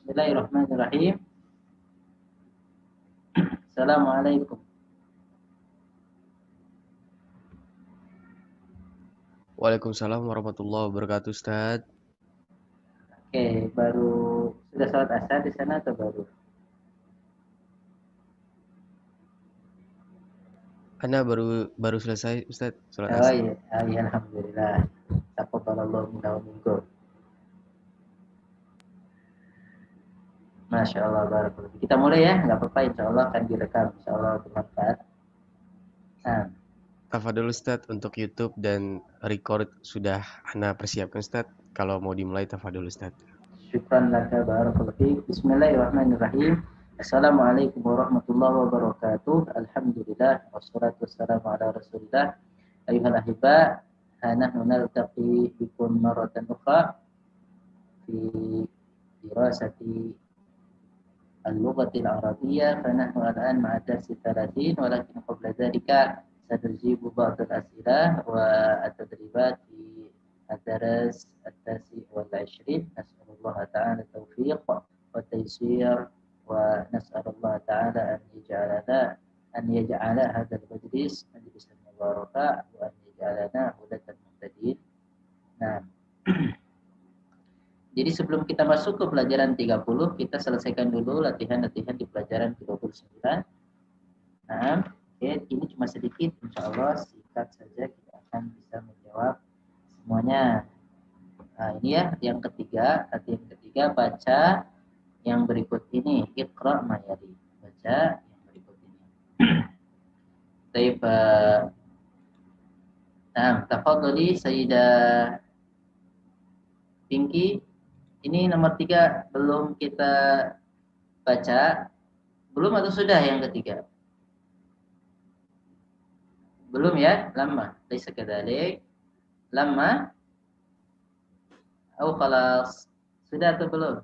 Bismillahirrahmanirrahim. Assalamualaikum. Waalaikumsalam warahmatullahi wabarakatuh, Ustaz. Oke, sudah sholat asar di sana atau baru? Ana baru selesai, Ustaz, sholat Oh asar. iya, alhamdulillah. Taqabbalallahu minna wa minkum. Masya Allah, barakallahu. Kita mulai ya, nggak apa-apa, insya Allah akan direkam, insya Allah bermanfaat. Nah, Tafadhol Ustaz, untuk YouTube dan record sudah Ana persiapkan, Ustaz. Kalau mau dimulai, tafadhol Ustaz. syukran laka barakallahu fiik. Bismillahirrahmanirrahim. Assalamualaikum warahmatullahi wabarakatuh. Alhamdulillah wassalatu wassalamu ala Rasulillah. Ayyuhal ahibba, nahnu naltaqi bikum marratan ukhra fi dirasati اللغة العربية. فنحن الآن مع الدرس 30، ولكن قبل ذلك سنجيب بعض الأسئلة والتدريبات في الدرس 29. نسأل الله تعالى التوفيق والتيسير، ونسأل الله تعالى أن يجعل هذا المجلس مجلسا مباركا، وأن يجعلنا هداة مهتدين. نعم. Jadi sebelum kita masuk ke pelajaran 30, kita selesaikan dulu latihan-latihan di pelajaran 29. Nah, oke, ini cuma sedikit, insya Allah singkat saja kita akan bisa menjawab semuanya. Nah, ini ya yang ketiga, latihan ketiga, baca yang berikut ini. Iqra ma yali. Baca yang berikut ini. Baik, nah, tafadhali Sayyidah Pinky. Ini nomor 3 belum kita baca. Belum atau sudah yang ketiga? Belum ya? Lama. Laisa kadzalik. Lama. Oh, khalas. Sudah atau belum?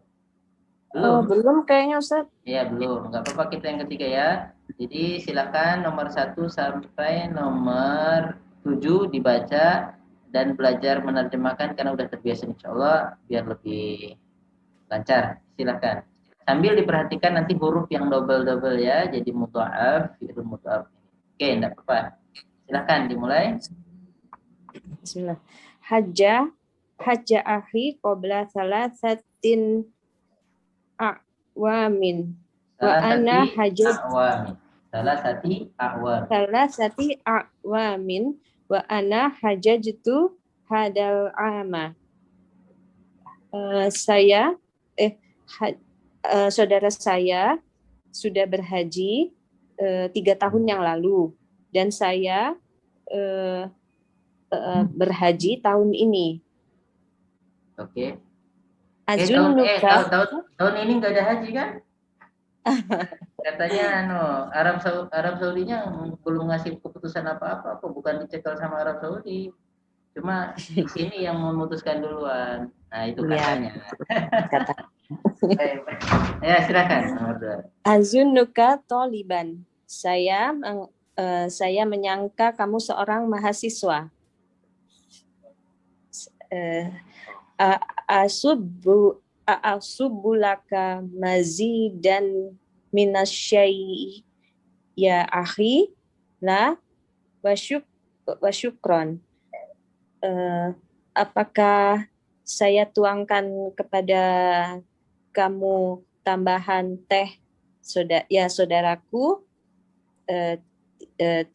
Belum. Belum kayaknya Ustaz. Ya, belum. Enggak apa-apa, kita yang ketiga ya. Jadi silakan nomor 1 sampai nomor 7 dibaca dan belajar menerjemahkan karena udah terbiasa, insyaallah biar lebih lancar. Silakan. Sambil diperhatikan nanti huruf yang double-double ya, jadi mudha'af, fi'il mudha'af. Oke, enggak apa-apa. Silakan dimulai. Bismillah. Hajja akhi qabla thalathatin a'wamin. Wa ana salasati a'wamin wa ana hajajtu hadal ama. Saudara saya sudah berhaji 3 tahun yang lalu, dan saya berhaji tahun ini. Oke. Azunnuka Tahun ini nggak ada haji kan? Katanya Arab Saudinya belum ngasih keputusan apa-apa, bukan dicekel sama Arab Saudi. Cuma di sini yang memutuskan duluan. Nah, itu katanya. Ya, silakan nomor 2. Azunnuka toliban. Saya menyangka kamu seorang mahasiswa. Asubbulaka mazidan minasyai ya akhi la wasyukron. Apakah saya tuangkan kepada kamu tambahan teh, saudaraku?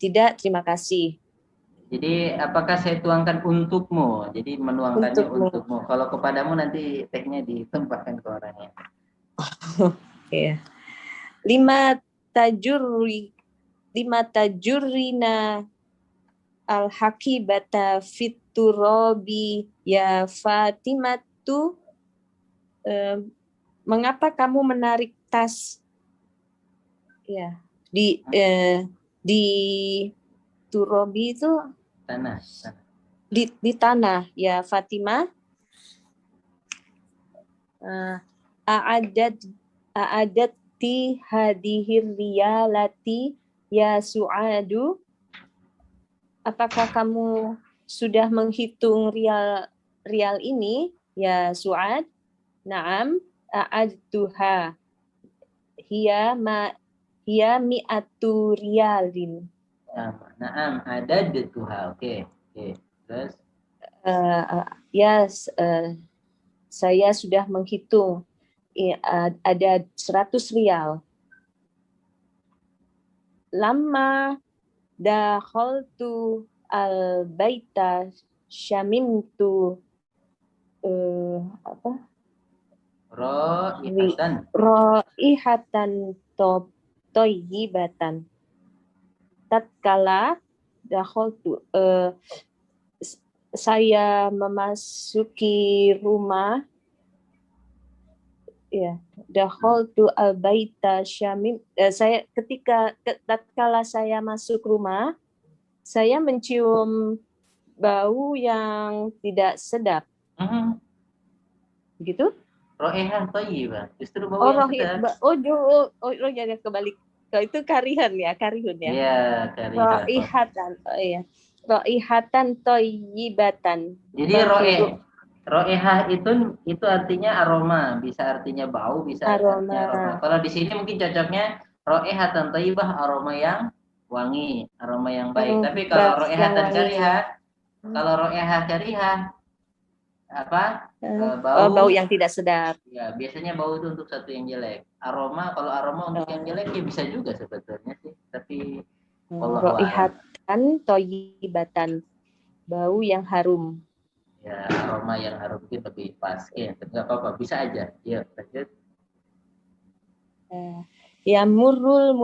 Tidak, terima kasih. Jadi apakah saya tuangkan untukmu? Jadi menuangkannya untukmu. Kalau kepadamu nanti tehnya ditempatkan ke orangnya. Oke. Lima tajurina al-hakibata fiturobi ya Fatimatu. Mengapa kamu menarik tas di turobi itu tanah. Di tanah ya Fatimah? A'adati hadihir riyalati ya Su'adu. Apakah kamu sudah menghitung rial ini ya Su'ad? Naam, a'adtuha hiya mi'atu riyalin. Naam, adadtuha. Oke. Terus Saya sudah menghitung ada 100 rial. Lama dakhaltu al-baita syamimtu raihatan thayyibatan. Tatkala dakhaltu saya memasuki rumah, ya, dakhaltu al-baita syamim, tatkala saya masuk rumah, saya mencium bau yang tidak sedap. Begitu? Raihah thayyibah. Justru bau yang sedap. Jangan kebalik. Itu karihun ya. Iya, karihah. Raihatan. Iya. Raihatan thayyibatan. Jadi raihah itu artinya aroma, bisa artinya bau, bisa artinya aroma. Kalau di sini mungkin cocoknya raihatan thayyibah, aroma yang wangi, aroma yang baik. Tapi kalau raihatan karihah, kalau raihah karihah bau yang tidak sedap. Ya, biasanya bau itu untuk satu yang jelek. Kalau aroma untuk yang jelek ya bisa juga sebetulnya sih. Tapi raihatan thayyibatan, bau yang harum. Ya, aroma yang harum mungkin lebih pas. Ya, enggak apa-apa, bisa aja. Ya, lanjut. Yamurul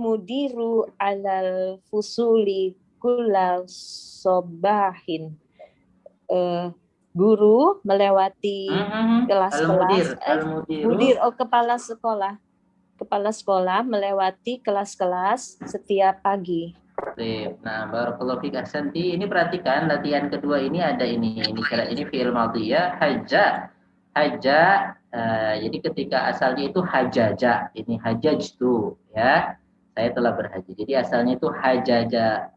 mudiru alal fusuli kullal sobahin. Guru melewati kelas-kelas. Kepala sekolah melewati kelas-kelas setiap pagi. Nah, barakallahu fik ahsanti. Ini perhatikan latihan kedua ini ada ini fi'il madhiyah haja. Jadi ketika asalnya itu hajaja, ini hajajtu ya. Saya telah berhaji. Jadi asalnya itu hajaja,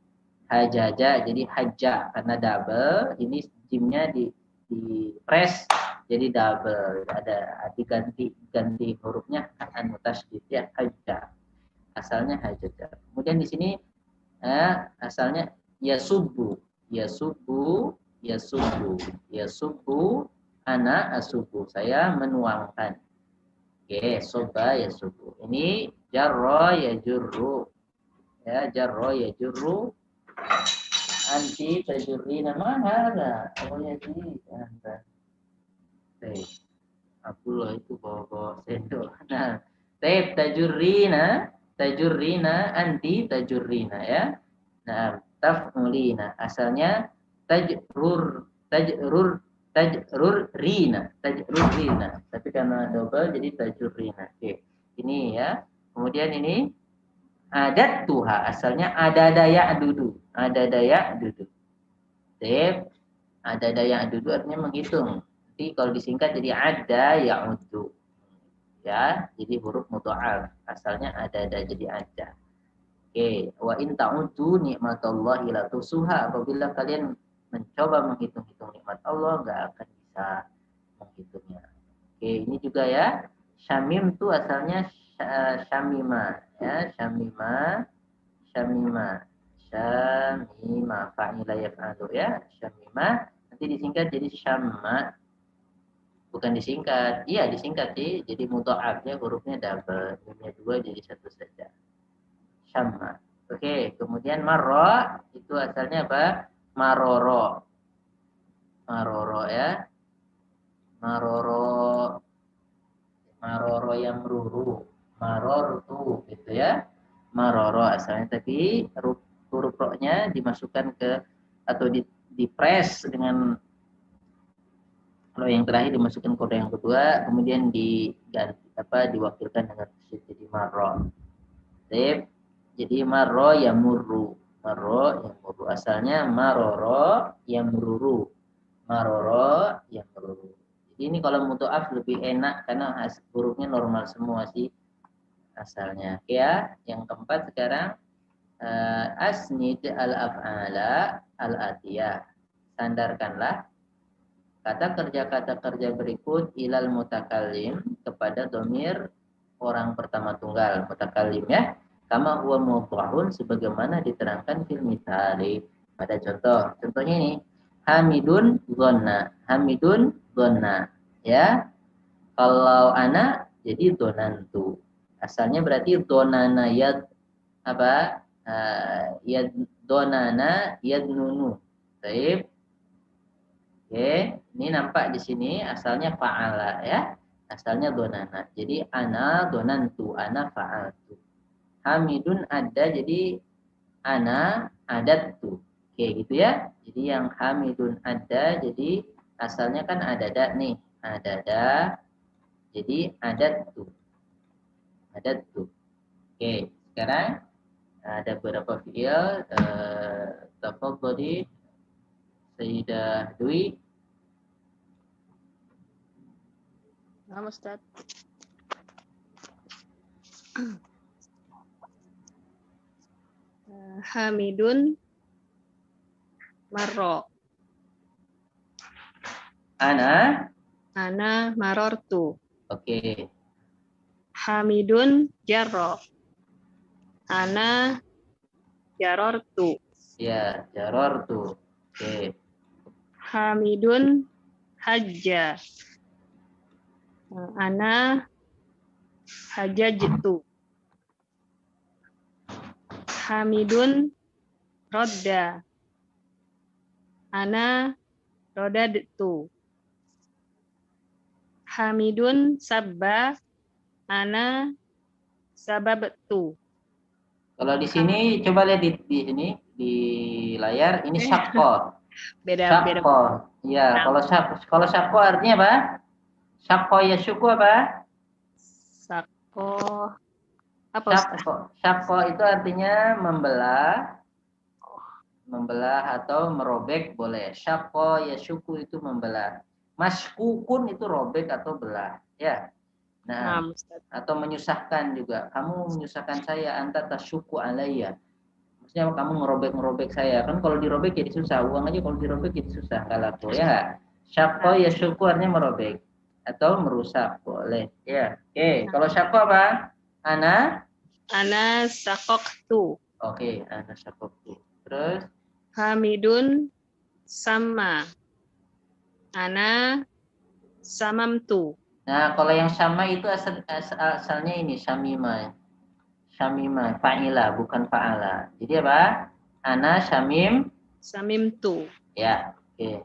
jadi haja karena double. Ini jimnya di press jadi double. Ada ganti hurufnya an mutasydid ya, haja. Asalnya hajaja. Kemudian di sini asalnya yasubu ana asubu, saya menuangkan. Oke, soba yasubu. Ini jarra yajurru. Ya, jarra yajurru. Anti tajurrina mahara. Oh ya sih. Abdullah itu bawa sendok. Nah, tajurrina anti tajurrina ya. Nah, taf'ulina asalnya tajrurrina. Tapi karena double jadi tajurrina. Oke. Ini ya. Kemudian ini adat tuha asalnya ada daya dudu. Ada daya dudu artinya menghitung. Jadi kalau disingkat jadi ada ya'udu. Ya, jadi huruf mudha'af. Asalnya ada jadi ada. Oke, wa in ta'udu nikmatallahi la tusuha. Apabila kalian mencoba menghitung-hitung nikmat Allah, enggak akan bisa menghitungnya. Oke, ini juga ya. Syamim itu asalnya syamima ya, syamima fa'ila yaf'alu ya, syamima. Nanti disingkat jadi syamma. Bukan disingkat, iya disingkat sih, jadi mudha'af ya, hurufnya double, hurufnya 2 jadi satu saja. Syamma. Oke, kemudian marra itu asalnya apa? Maroro ya. Maroro yang meruru. Marortu gitu ya. Maroro asalnya, tapi huruf ro-nya dimasukkan ke atau di press dengan, kalau yang terakhir dimasukkan kode yang kedua, kemudian diwakilkan dengan jadi marro. Jadi marro yamurru. Asalnya maroro yamurru. Jadi ini kalau mudha'af lebih enak karena hurufnya normal semua sih asalnya. Ya, yang keempat sekarang asnid al-af'ala al-atiyah. Sandarkanlah kata kerja berikut ilal mutakallim kepada domir orang pertama tunggal mutakallim ya. Kama huwa mudhahun sebagaimana diterangkan fil mithali pada contoh. Contohnya ini Hamidun dhonna ya. Kalau ana jadi donantu. Asalnya berarti donana yad apa? Yad donana yadnunu. Baik. Oke, ini nampak di sini asalnya fa'ala ya. Asalnya donana. Jadi ana donantu, ana fa'altu. Hamidun ada jadi ana adattu. Oke, gitu ya. Jadi yang hamidun ada jadi asalnya kan adada nih. Adada. Jadi adattu. Adattu. Oke, sekarang ada beberapa fi'il tafadhali Sayyidah Dwi. Naam Ustaz. Hamidun marro. Ana. Ana marortu. Oke. Hamidun jarro. Ana jarortu. Ya, jarortu. Oke. Hamidun hajja. Ana hajajtu. Hamidun rodda. Ana rodadtu. Hamidun sabba. Ana sababtu. Kalau di sini coba lihat di sini di layar ini syakko. Beda. Syakko. Ya, kalau syakko artinya apa? Syakko ya syuku apa? Sako. Apa Ustaz? Syakko itu artinya membelah. Membelah atau merobek boleh. Syakko ya syuku itu membelah. Maskukun itu robek atau belah. Ya. Nah, atau menyusahkan juga. Kamu menyusahkan saya, anta tasyuku alayya. Maksudnya kamu ngerobek saya. Kan kalau dirobek jadi susah. Uang aja kalau dirobek jadi susah. Kalau aku ya. Syakko ya syuku artinya merobek atau merusak boleh. Ya. Oke. Kalau syakko apa? Ana Sakoktu. Oke, ana syakoktu. Terus Hamidun sama. Ana samamtu. nah, kalau yang sama itu asalnya ini syamima. Syamima, fa'ila bukan fa'ala. Jadi apa? Ana Samimtu. Ya, oke.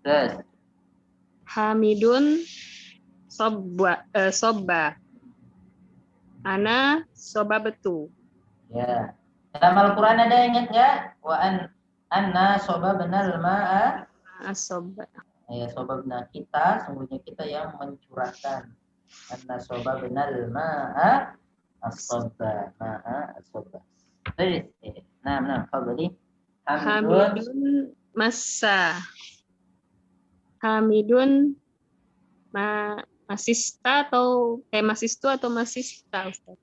Terus Hamidun sobba. Ana sobabtu. ya. Dalam Al-Qur'an ada ingat enggak? Anna sobabnal ma'a. Asobba. Ya, sobabna kita, sungguhnya kita yang mencurahkan. Anna sobabnal ma'a asobba. Ma'a asobba. Terus, nah, fadhali. Hamidun massa. Hamidun masista atau masistu atau masista Ustaz?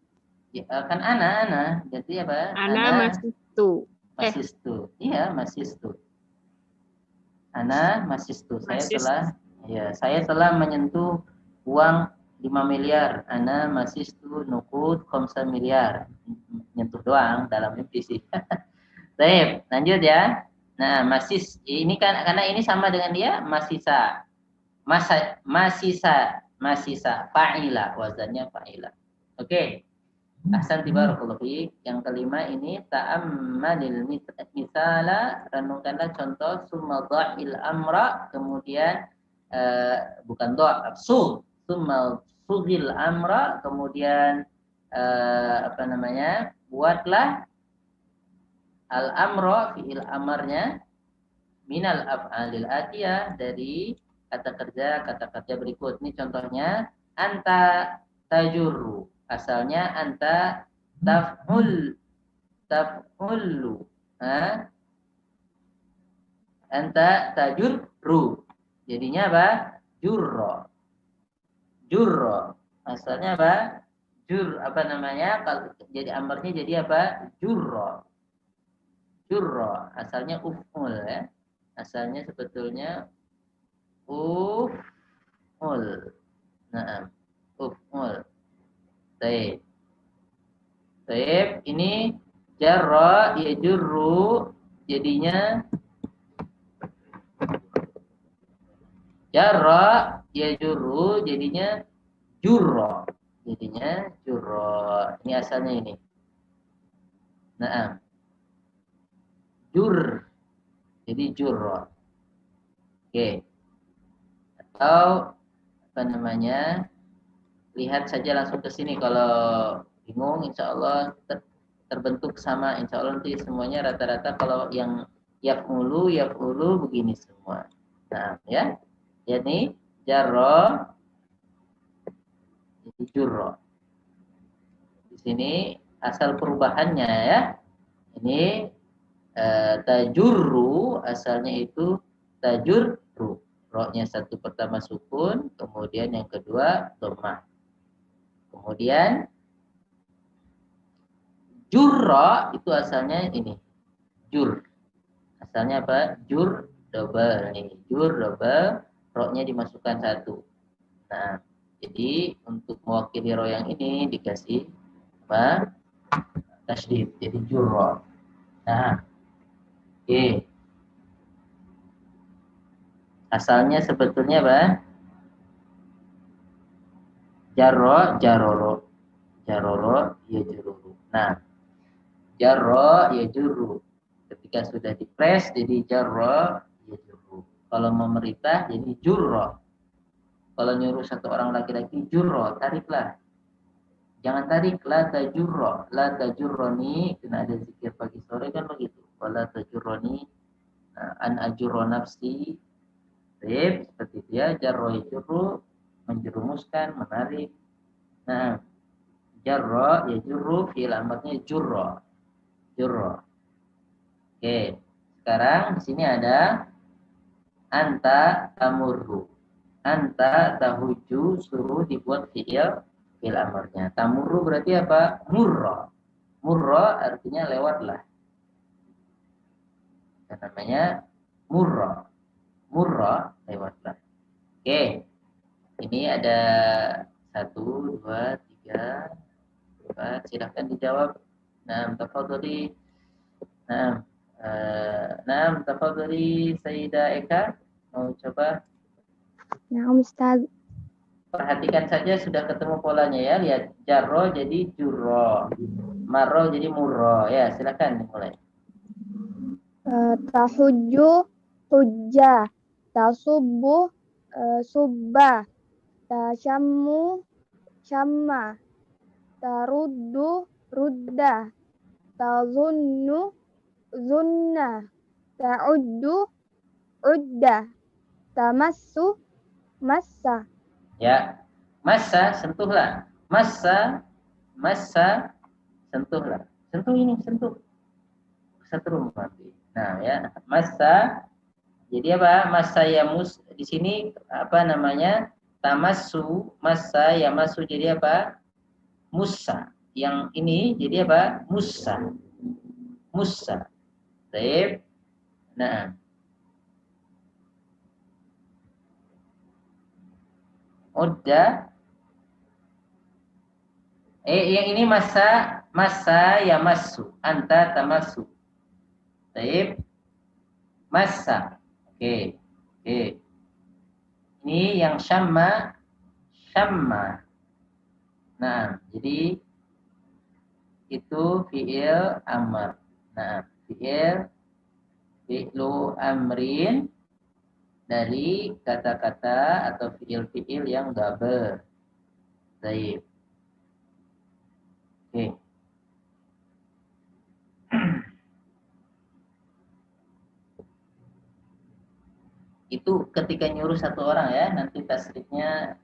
Ya, kan ana. Jadi apa? Ana masistu. Masistu. Iya, masistu. Ana masistu. Saya telah menyentuh uang 5 miliar. Ana masistu nukud 5 miliar. Nyentuh doang dalam mimpi sih. Baik, lanjut ya. Nah, ini kan karena ini sama dengan dia masisa. Masisa fa'ila, wazannya fa'ila. Oke. Ahsan barakallahu fiik. Yang kelima ini ta'ammalil misala, renungkanlah contoh summa dha'il amra, kemudian bukan doa, summa sughil amra, kemudian buatlah al-amra fi'il amarnya minal af'alil atiyah, dari kata kerja berikut. Ini contohnya anta tajurru. Asalnya anta taf'ullu. Anta tajurru. Jadinya apa? Jurro. Asalnya apa? Kalau jadi amarnya jadi apa? Jurro. Asalnya uf'ul ya. Asalnya sebetulnya uf'ul. Nah, uf'ul. Baik. Baik, ini jarra yajurru jadinya jarra yajurru jadinya jurra. Jadinya jurra. Ini asalnya ini. Nah, jur. Jadi jurra. Oke. Atau apa namanya? Lihat saja langsung ke sini kalau bingung, insya Allah terbentuk sama, insya Allah nanti semuanya rata-rata kalau yang yaf'ulu begini semua. Nah, ya. Lihat nih, jarra jadi jurra. Di sini asal perubahannya ya. Ini tajurru asalnya itu tajurru. Ro-nya satu pertama sukun, kemudian yang kedua dhammah. Kemudian jurra itu asalnya ini. Jur. Asalnya apa? Jur double nih. Jur double, ro-nya dimasukkan satu. Nah, jadi untuk mewakili ro yang ini dikasih apa? Tasydid. Jadi jurra. Nah, oke. Asalnya sebetulnya apa? Jarro, jaroro. Jaroro, ya jururu. Nah, jarro, ya juru. Ketika sudah dipres, jadi jarro, ya juru. Kalau memerintah, jadi jurro. Kalau nyuruh satu orang laki-laki, jurro, tariklah. Jangan tarik, la tajurro. La tajurroni, kena ada zikir pagi sore kan begitu. La tajurroni, an ajurro nafsi. Seperti itu ya, jarro ya juru, menjerumuskan, menarik. Nah, jarro ya juru, fi'il amarnya jurro. Jurro. Oke, sekarang di sini ada anta tamurru. Anta tahuju suruh dibuat fi'il amarnya. Tamurru berarti apa? Murra. Murra artinya lewatlah. Dan namanya murra. Murra lewatlah. Oke. Ini ada 1, 2, 3, 4. Silahkan dijawab. Nah, tafadhali. Nah, tafadhali Sayyidah Eka. Mau coba? Nah, Ustaz. Perhatikan saja sudah ketemu polanya ya. Lihat jarro jadi jurro. Marro jadi murro. Ya, silakan dimulai. Tahujju hujjah, tasubbu subba, tasyammu syamma, taruddu rudda, tazunnu zunna, ta'uddu udda, tamassu massa. Ya. Massa sentuhlah. Massa sentuhlah. Sentuh ini, sentuh. Setrum nanti. Nah, ya, massa. Jadi apa? Massa yamus di sini apa namanya? Tamassu, massa yamasu jadi apa? Musa. Yang ini jadi apa? Musa. Musa. Baik. Nah. Udah. Yang ini masa yamasu. Anta tamasu. Baik. Masa. Oke. Oke. Ini yang syamma. Nah, jadi itu fi'il amr. Nah, fi'lu amrin dari kata-kata atau fi'il yang double. Baik. Oke. Itu ketika nyuruh satu orang ya, nanti tasrifnya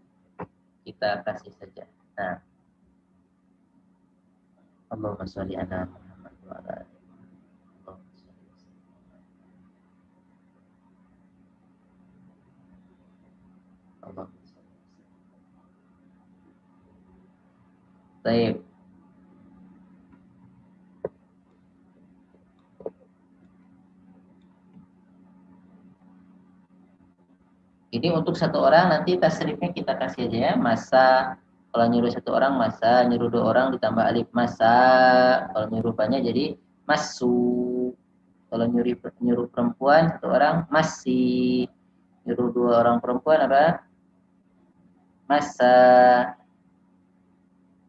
kita kasih saja. Nah, Allahumma sholli ala Muhammad wa ala ali Muhammad. Allahumma sholli. Baik. Ini untuk satu orang nanti tasrifnya kita kasih aja ya. Masa, kalau nyuruh satu orang masa, nyuruh dua orang ditambah alif masa. Kalau nyuruh banyak jadi masu. Kalau nyuruh perempuan satu orang masih. Nyuruh dua orang perempuan apa? Masa.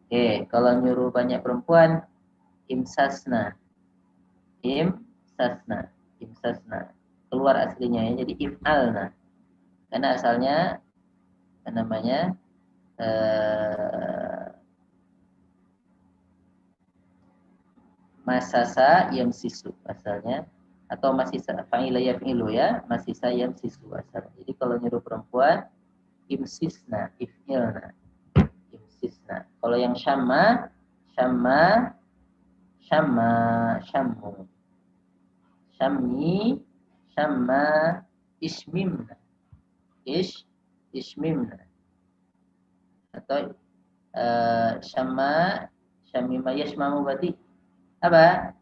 Oke, kalau nyuruh banyak perempuan imsasna. Imsasna. Keluar aslinya ya, jadi if'alna. Karena asalnya namanya masasa yamsisu asalnya, atau masisa fa'ila yaf'ilu ya, masisa yamsisu asalnya. Jadi kalau nyuruh perempuan imsisna, if'ilna, imsisna. Kalau yang syammu, syammi, syamma, ismimna, ismimna. Atau syamima yashmamu berarti apa?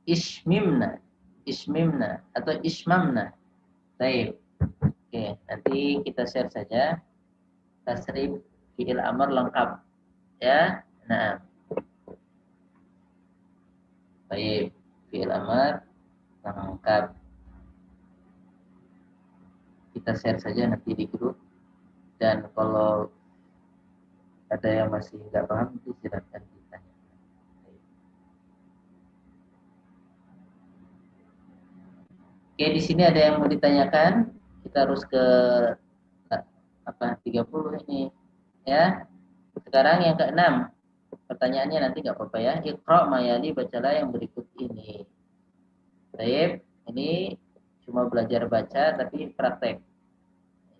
Ismimna atau ismamna. Baik. Oke, nanti kita share saja tasrif fi'il amr lengkap ya. Nah. Baik, fi'il amr lengkap. Kita share saja nanti di grup. Dan kalau ada yang masih nggak paham, itu silakan ditanya. Oke, di sini ada yang mau ditanyakan. Kita harus ke 30 ini. Ya. Sekarang yang ke-6. Pertanyaannya nanti nggak apa-apa ya. Iqra' mayali, bacalah yang berikut ini. Baik, ini cuma belajar baca tapi praktek.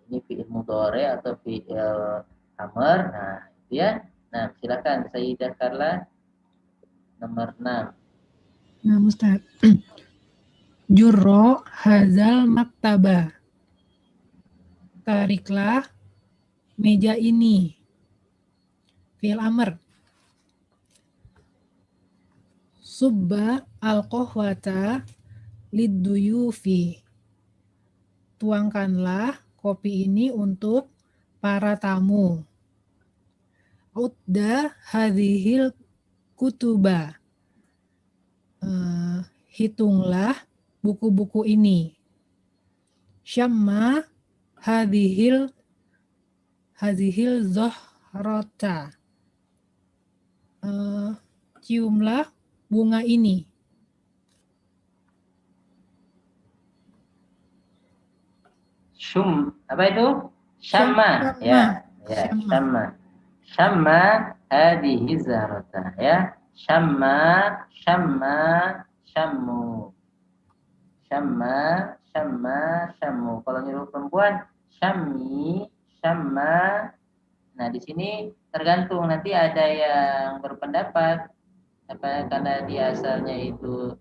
Ini fi'il mudhari atau fi'il amr. Nah, itu ya. Nah, silakan Sayyidah Carla nomor 6. Nah, Ustaz. Jurro hazal maktaba. Tariklah meja ini. Fi'il amr. Subba al-qahwata lid-duyufi. Tuangkanlah kopi ini untuk para tamu. Udda hadhil kutuba. Hitunglah buku-buku ini. Syamma hadhil zahrata. Ciumlah bunga ini. Apa itu? Syamma. Ya, syamma. Syamma hadhihi zahrata ya. Syammu. Kalau nyuruh perempuan syammi, syamma. Nah, di sini tergantung, nanti ada yang berpendapat karena dia asalnya itu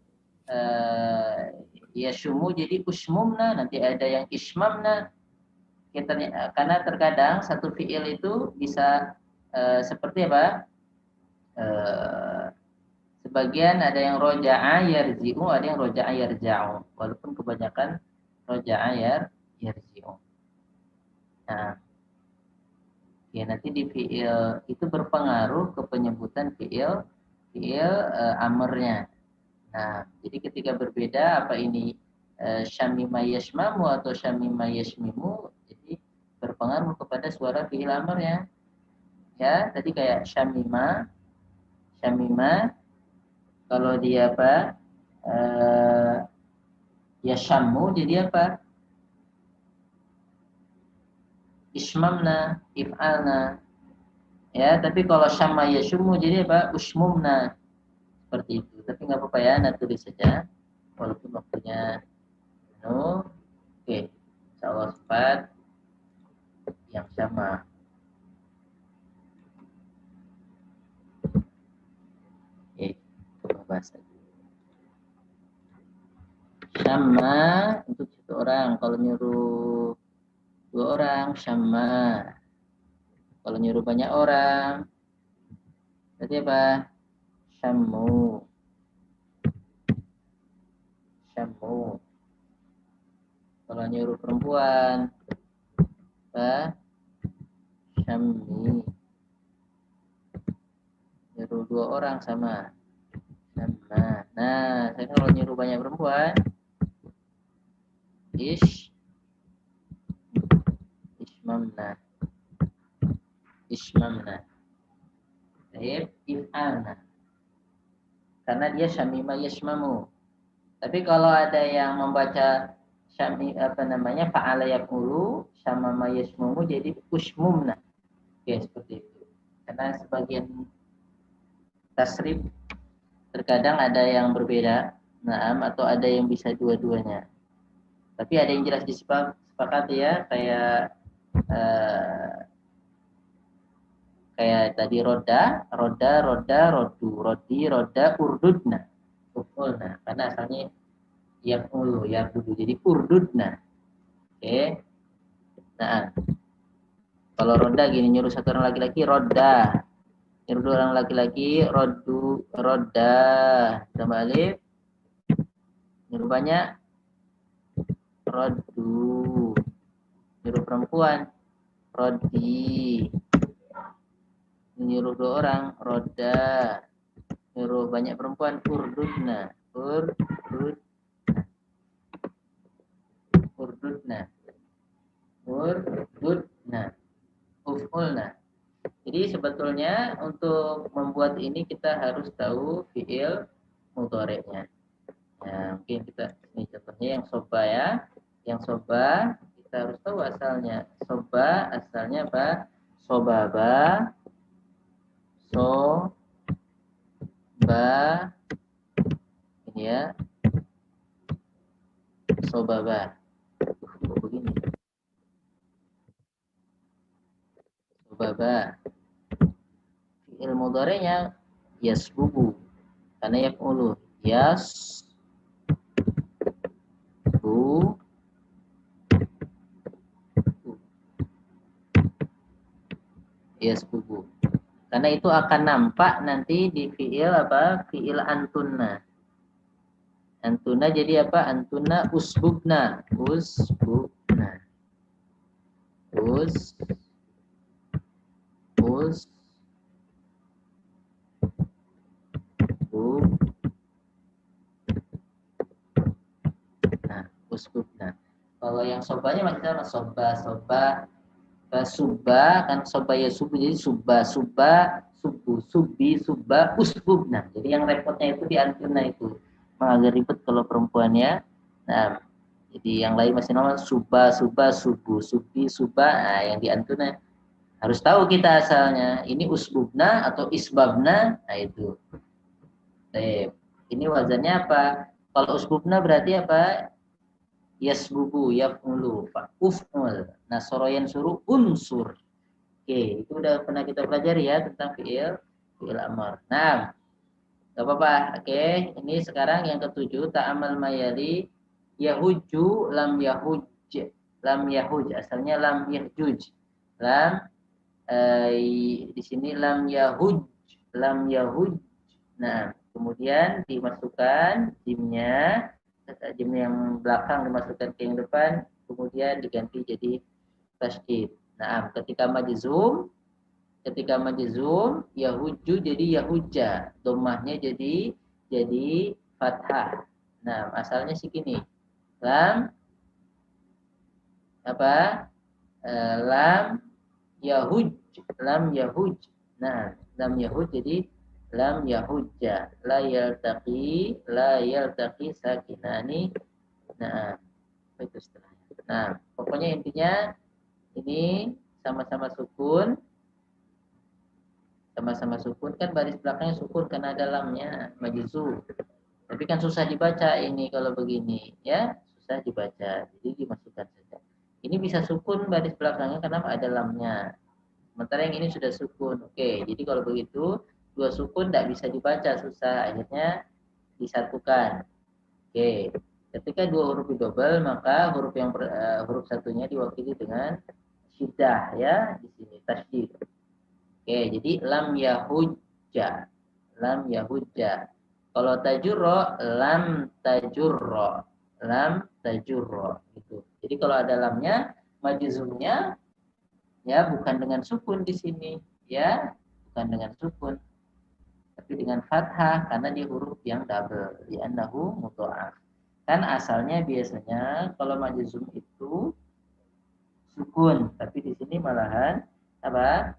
yashumu jadi usmumna, nanti ada yang ismamna. Karena terkadang satu fi'il itu bisa seperti apa? Sebagian ada yang roja'a yarji'u, ada yang roja'a yarja'u. Walaupun kebanyakan roja'a yarji'u. Nah, ya nanti di fi'il itu berpengaruh ke penyebutan fi'il amrnya. Nah, jadi ketika berbeda apa ini syamima yashmamu atau syamima yashmimu, jadi berpengaruh kepada suara fi'il amrnya. Ya, tadi kayak syamima, kalau dia apa? Yashammu jadi apa? Ismamna, if'alna. Ya, tapi kalau syamma yashumu jadi apa? Usmumna. Seperti itu. Tapi nggak apa-apa ya, nanti tulis saja. Walaupun waktunya penuh. Oke. Insyaallah sempat yang sama. Oke, coba bahas lagi. Syamma untuk satu orang. Kalau nyuruh 2 orang, syamma. Kalau nyuruh banyak orang, berarti apa? Syammu. Kalau nyuruh perempuan, apa? Syammi. Nyuruh 2 orang sama. Sama. Nah, saya kalau nyuruh banyak perempuan, Ishmamna. If'alna. Karena dia syamima yashmamu. Tapi kalau ada yang membaca syami fa'ala yaqulu syamama yashmamu jadi ushmumna. Oke, seperti itu. Karena sebagian tasrif terkadang ada yang berbeda, atau ada yang bisa dua-duanya. Tapi ada yang jelas disepakati ya, kayak tadi roda, rodu, rodi, roda, urdudna, ufulna. Karena asalnya yaqulu, yardudu, jadi urdudna. Oke. Nah, kalau roda gini, nyuruh satu orang laki-laki, roda. Nyuruh 2 orang laki-laki, roda. Tambah alif. Nyuruh banyak, rodu. Nyuruh perempuan, rodi. Nyuruh 2 orang, roda. Nyuruh banyak perempuan, urdudna. Urdudna. Uf'ulna. Jadi sebetulnya untuk membuat ini kita harus tahu fi'il mudhari'nya. Nah, mungkin ini contohnya yang soba ya. Yang soba kita harus tahu asalnya. Soba asalnya apa? Sobaba. Ini ya. Sobaba. Begini. Sobaba. Fi'il mudhari'nya yasbubu. Karena yaf'ulu. Yasbubu. Karena itu akan nampak nanti di fi'il apa? Fi'il antunna. Antuna jadi apa? Antuna usbubna. Usbubna. Kalau yang sobanya maksudnya soba kan soba ya subuh, jadi suba, subuh, suba, usbubna. Jadi yang repotnya itu di antuna itu. Agak ribet kalau perempuannya. Nah, jadi yang lain masih normal, suba, subuh, suba. Nah, yang di antuna harus tahu kita asalnya. Ini usbubna atau isbabna. Nah, itu. Ini wazannya apa? Kalau usbubna berarti apa? Yasbubu, yaf'ulu, uf'ul. Nah, soroyan suruh unsur. Oke, itu udah pernah kita pelajari ya tentang fi'il amar. Nah, gak apa-apa. Oke, ini sekarang yang ketujuh, ta'amal mayali yahuju lam yahuj. Lam yahuj, asalnya lam yahjuj. Di sini lam yahuj. Nah, kemudian dimasukkan jimnya. Jim yang belakang dimasukkan ke yang depan, kemudian diganti jadi tasydid. Nah, ketika majzum yahuju jadi yahuja, dhammahnya jadi fathah. Nah, asalnya segini. Lam yahuj. Nah, lam yahuj jadi lam yahujja, la yaltaqi sakinani. Nah, itu setelahnya. Nah, pokoknya intinya ini sama-sama sukun kan baris belakangnya sukun karena ada lamnya majzum. Tapi kan susah dibaca ini kalau begini ya, susah dibaca. Jadi dimasukkan saja. Ini bisa sukun baris belakangnya karena ada lamnya. Sementara yang ini sudah sukun. Oke, jadi kalau begitu 2 sukun tidak bisa dibaca, susah, akhirnya disatukan. Oke, ketika 2 huruf double maka huruf satunya diwakili dengan syiddah ya, di sini tasydid. Oke, jadi lam yahujja. Kalau tajurro lam tajurro. lam tajurra gitu. Jadi kalau ada lamnya, majzumnya ya bukan dengan sukun di sini, ya bukan dengan sukun, tapi dengan fathah karena dia huruf yang double, li'annahu mudha'af. Kan asalnya biasanya kalau majzum itu sukun, tapi di sini malahan apa?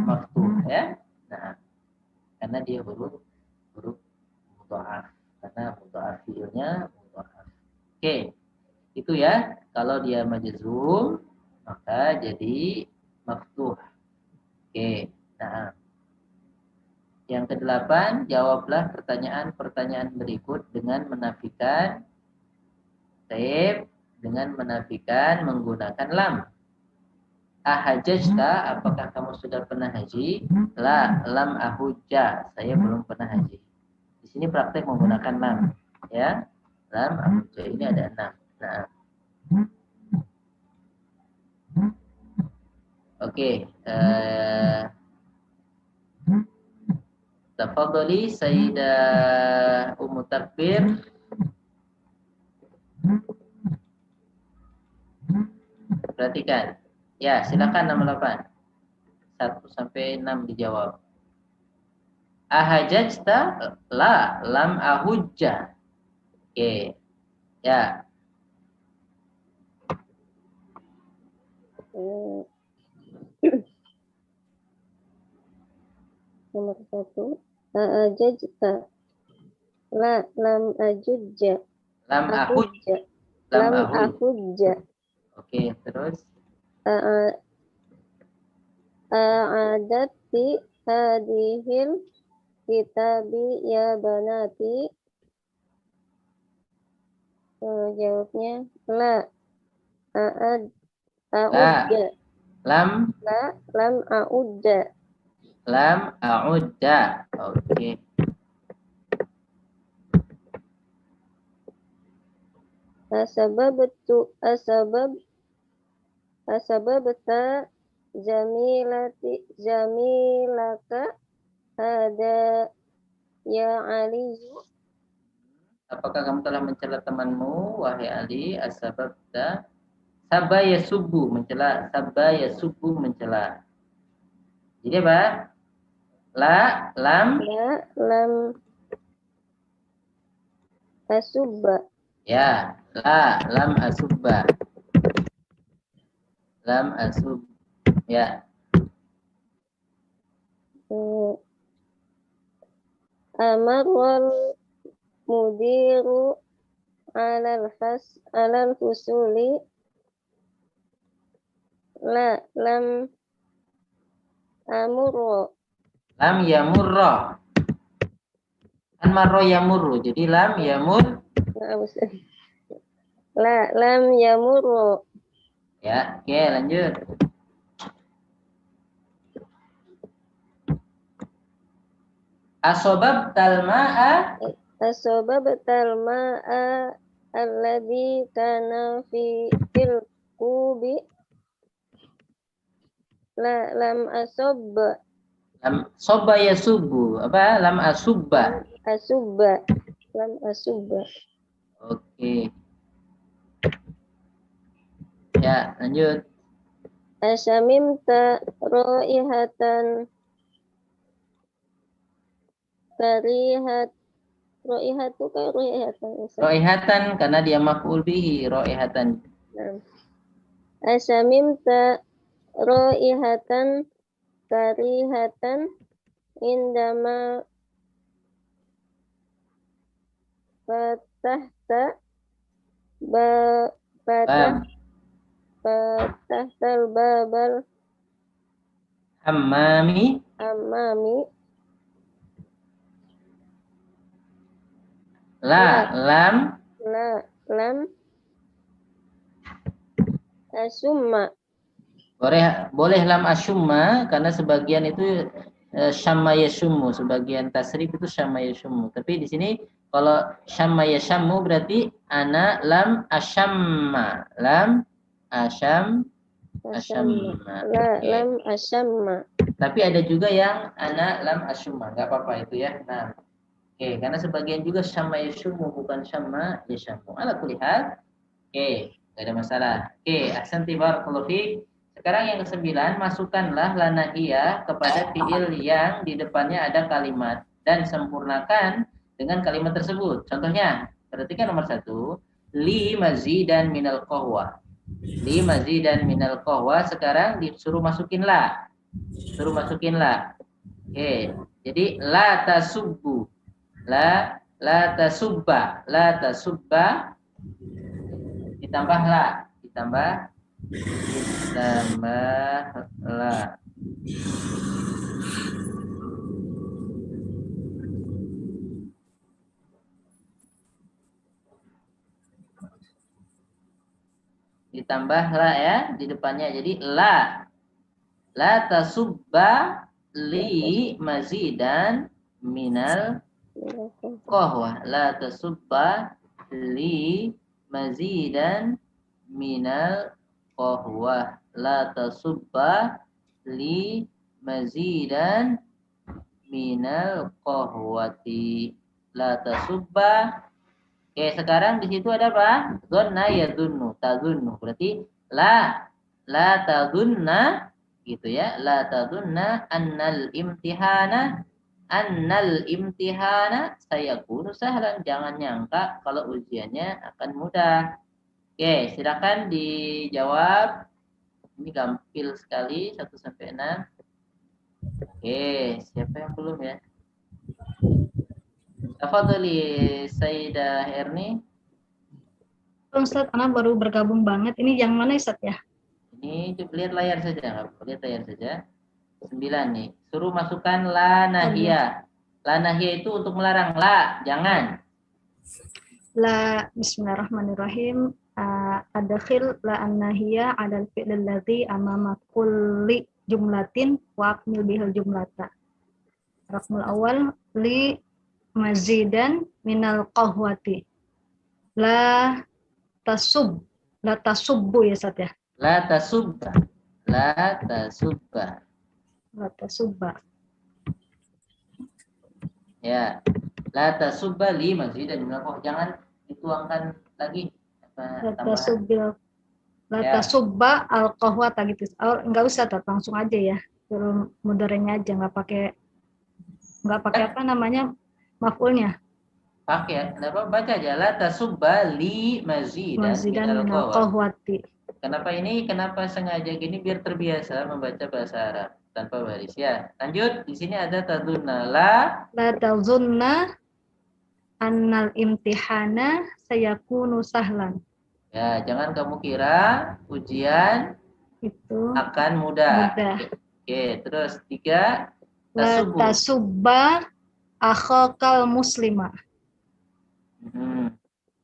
Maftuh ya. Nah, karena dia huruf mudha'af, karena mudha'af fi'ilnya mudha'af. Oke. Itu ya, kalau dia majzum maka jadi maftuh. Oke. Nah, yang ke-8, jawablah pertanyaan-pertanyaan berikut dengan menafikan dengan menafikan menggunakan lam. Ahajajta, apakah kamu sudah pernah haji? La, lam ahujja, saya belum pernah haji. Di sini praktek menggunakan lam, ya. Lam ahujja ini ada 6. Nah, oke. Tafadhali Sayyidah Ummu Takbir. Perhatikan. Ya, silakan nomor 8. 1 sampai 6 dijawab. Ahajajta? La, lam ahujja. Oke. Ya. Nomor 1. Ajajta. La, lam ajujja. Lam ahujja. Lam ahujja. Oke, terus. A'adati hadihil kitabi ya banati. Jawabnya la. A'udda. Lam. La, lam a'udda. Lam a'udda. Oke. Asbabta jamilaka hada ya Ali. Apakah kamu telah mencela temanmu, wahai Ali? Asbabta sabaya subuh mencela, sabaya subuh mencela. Jadi apa? La, lam asubba. Ya, la, lam asubba. Lam asub. Ya. Amarwal mudiru alal fusuli. La, lam amurro. Lam yamurro. Kan marro yamurru. Jadi lam yamur. La, lam yamurro. Ya, oke, lanjut. Asobabtal ma'a alladhi kana fil qubi. La, lam asobba. Lam sobba yasubu. Apa? Lam asubba. Asubba. Lam asubba. Oke. Ya, lanjut. Asamimta ro'ihatan ro'ihatu kayak ro'ihatan. Ro'ihatan karena dia maf'ul bihi, ro'ihatan. Asamimta ro'ihatan karihatan indama fatahta fatahtal babal hammami. La, lam asumma. Boleh lam asumma karena sebagian itu syamma yasummu, sebagian tasrif itu syamma yasummu. Tapi di sini kalau syamma yasummu berarti ana lam asyamma. Lam asyamma. Lam asyamma. Tapi ada juga yang ana lam asyumma, enggak apa-apa itu ya. Nah. Oke, karena sebagian juga syamma yashumu bukan syamma yashamu. Ala kulli hal. Oke, enggak ada masalah. Oke, ahsanti barakallahu fiik. Sekarang yang ke-9, masukkanlah la nahiyah kepada fiil yang di depannya ada kalimat dan sempurnakan dengan kalimat tersebut. Contohnya, perhatikan nomor 1, li mazidan minal qahwa. Li mazidan minal qahwa, sekarang disuruh masukin la. Suruh masukin la. Oke, jadi la tasubbu. La tasubba. La tasubba ditambah la, ditambah la. Ditambah la ya di depannya, jadi la tasubba li mazidan minal qahwah. La tasubba li mazidan minal qahwah. La tasubba li mazidan minal qahwati. La tasubba. Oke, sekarang di situ ada apa? Dzanna yadzunnu, tadzunnu. Berarti la tadzunna gitu ya. La tadzunna annal imtihana sayakunu sahlan. Jangan nyangka kalau ujiannya akan mudah. Oke, silakan dijawab. Ini gampil sekali 1 sampai 6. Oke, siapa yang belum ya? Tafadhali Sayyidah Herni. Ustaz, Ana baru bergabung banget. Ini yang mana Ustaz ya? Ini lihat layar saja, nggak apa-apa, lihat layar saja. 9 nih. Suruh masukkan la nahiyah. La nahiyah itu untuk melarang, la, jangan. La, bismillahirrahmanirrahim. Adkhil la an-nahiyah 'alal fi'l alladhi amama kulli jumlatin wa akmil bihal jumlata. Raqmul awal li mazidan minal qahwati. La tasubbu ya Ustaz ya. La tasubba. La tasubba. La tasubba. Ya. La tasubba li mazidan minal qahwah. Jangan dituangkan lagi La tambahan. tasubbil. La Ya. tasubba al qahwata gitu. Oh, enggak usah Tat, langsung aja ya. Suruh mudorenya aja, enggak pakai apa namanya? Maf'ulnya. Pakai, kenapa baca aja la tasubba li mazidan Mazidan minal minal qahwah. qahwati. Kenapa sengaja gini biar terbiasa membaca bahasa Arab tanpa baris ya. Lanjut, di sini ada tadunna la tazunna annal imtihana sayakunu sahlan. ya, jangan kamu kira ujian Itu akan mudah. mudah. Oke, terus 3 La tasubbu. tasubba akhakal muslima.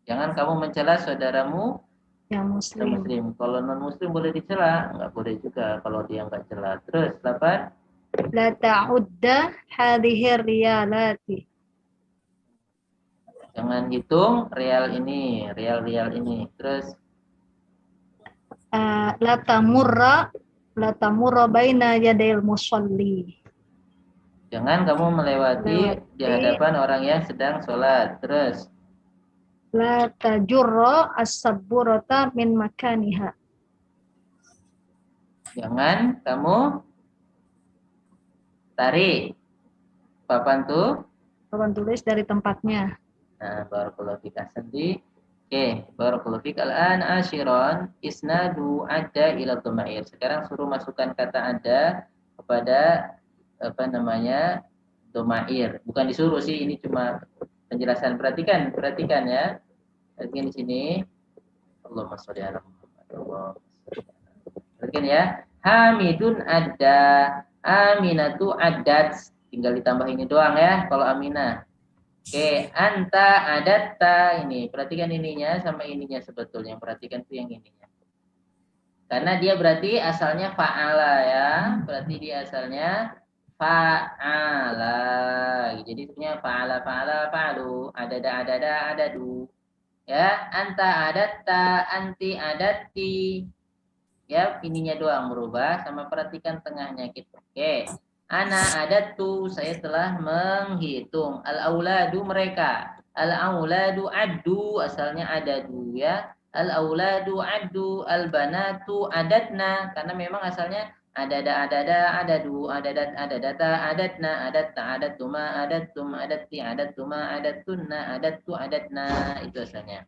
Jangan kamu mencela saudaramu Yang muslim. muslim. Kalau non muslim boleh dicela, enggak boleh juga kalau dia enggak cela. Terus 8 La ta'udda hadhihi riyalati. jangan hitung real ini. Terus La tamurra baina yadayil musalli. jangan kamu melewati di hadapan orang yang sedang sholat. Terus La tajurra as-sabburata min makaniha. jangan kamu tarik papan Tulis dari tempatnya. Nah, barakallahu fik ahsanti. Oke, barakallahu fik. Al-an ashiron isnadu ada ila dhamair. Sekarang suruh masukkan kata ada kepada dhamair. Bukan disuruh sih, ini cuma penjelasan. Perhatikan ya. Perhatikan di sini. Allahumma sholli ala Muhammad. Perhatikan ya. Hamidun ada, Aminatu adat. Tinggal ditambah ini doang ya kalau Aminah. Oke, anta adatta ini. Perhatikan ininya sama ininya sebetulnya. Perhatikan tuh yang ininya. Karena dia berarti asalnya fa'ala ya. Berarti dia asalnya fa'ala. Jadi sebenarnya fa'ala fa'alu. Adada adadu. Ya, anta adatta, anti adatti. Ya, ininya doang berubah sama perhatikan tengahnya gitu. Oke. Ana adatu, saya telah menghitung. Al-auladu mereka. Al-auladu addu, asalnya adadu ya. Al-auladu addu, al-banatu adatna, karena memang asalnya adada, adadu, adadata, adatna, adatta, adattuma, adattum, adatti, adattuma, adattunna, adattu, adatna, itu asalnya.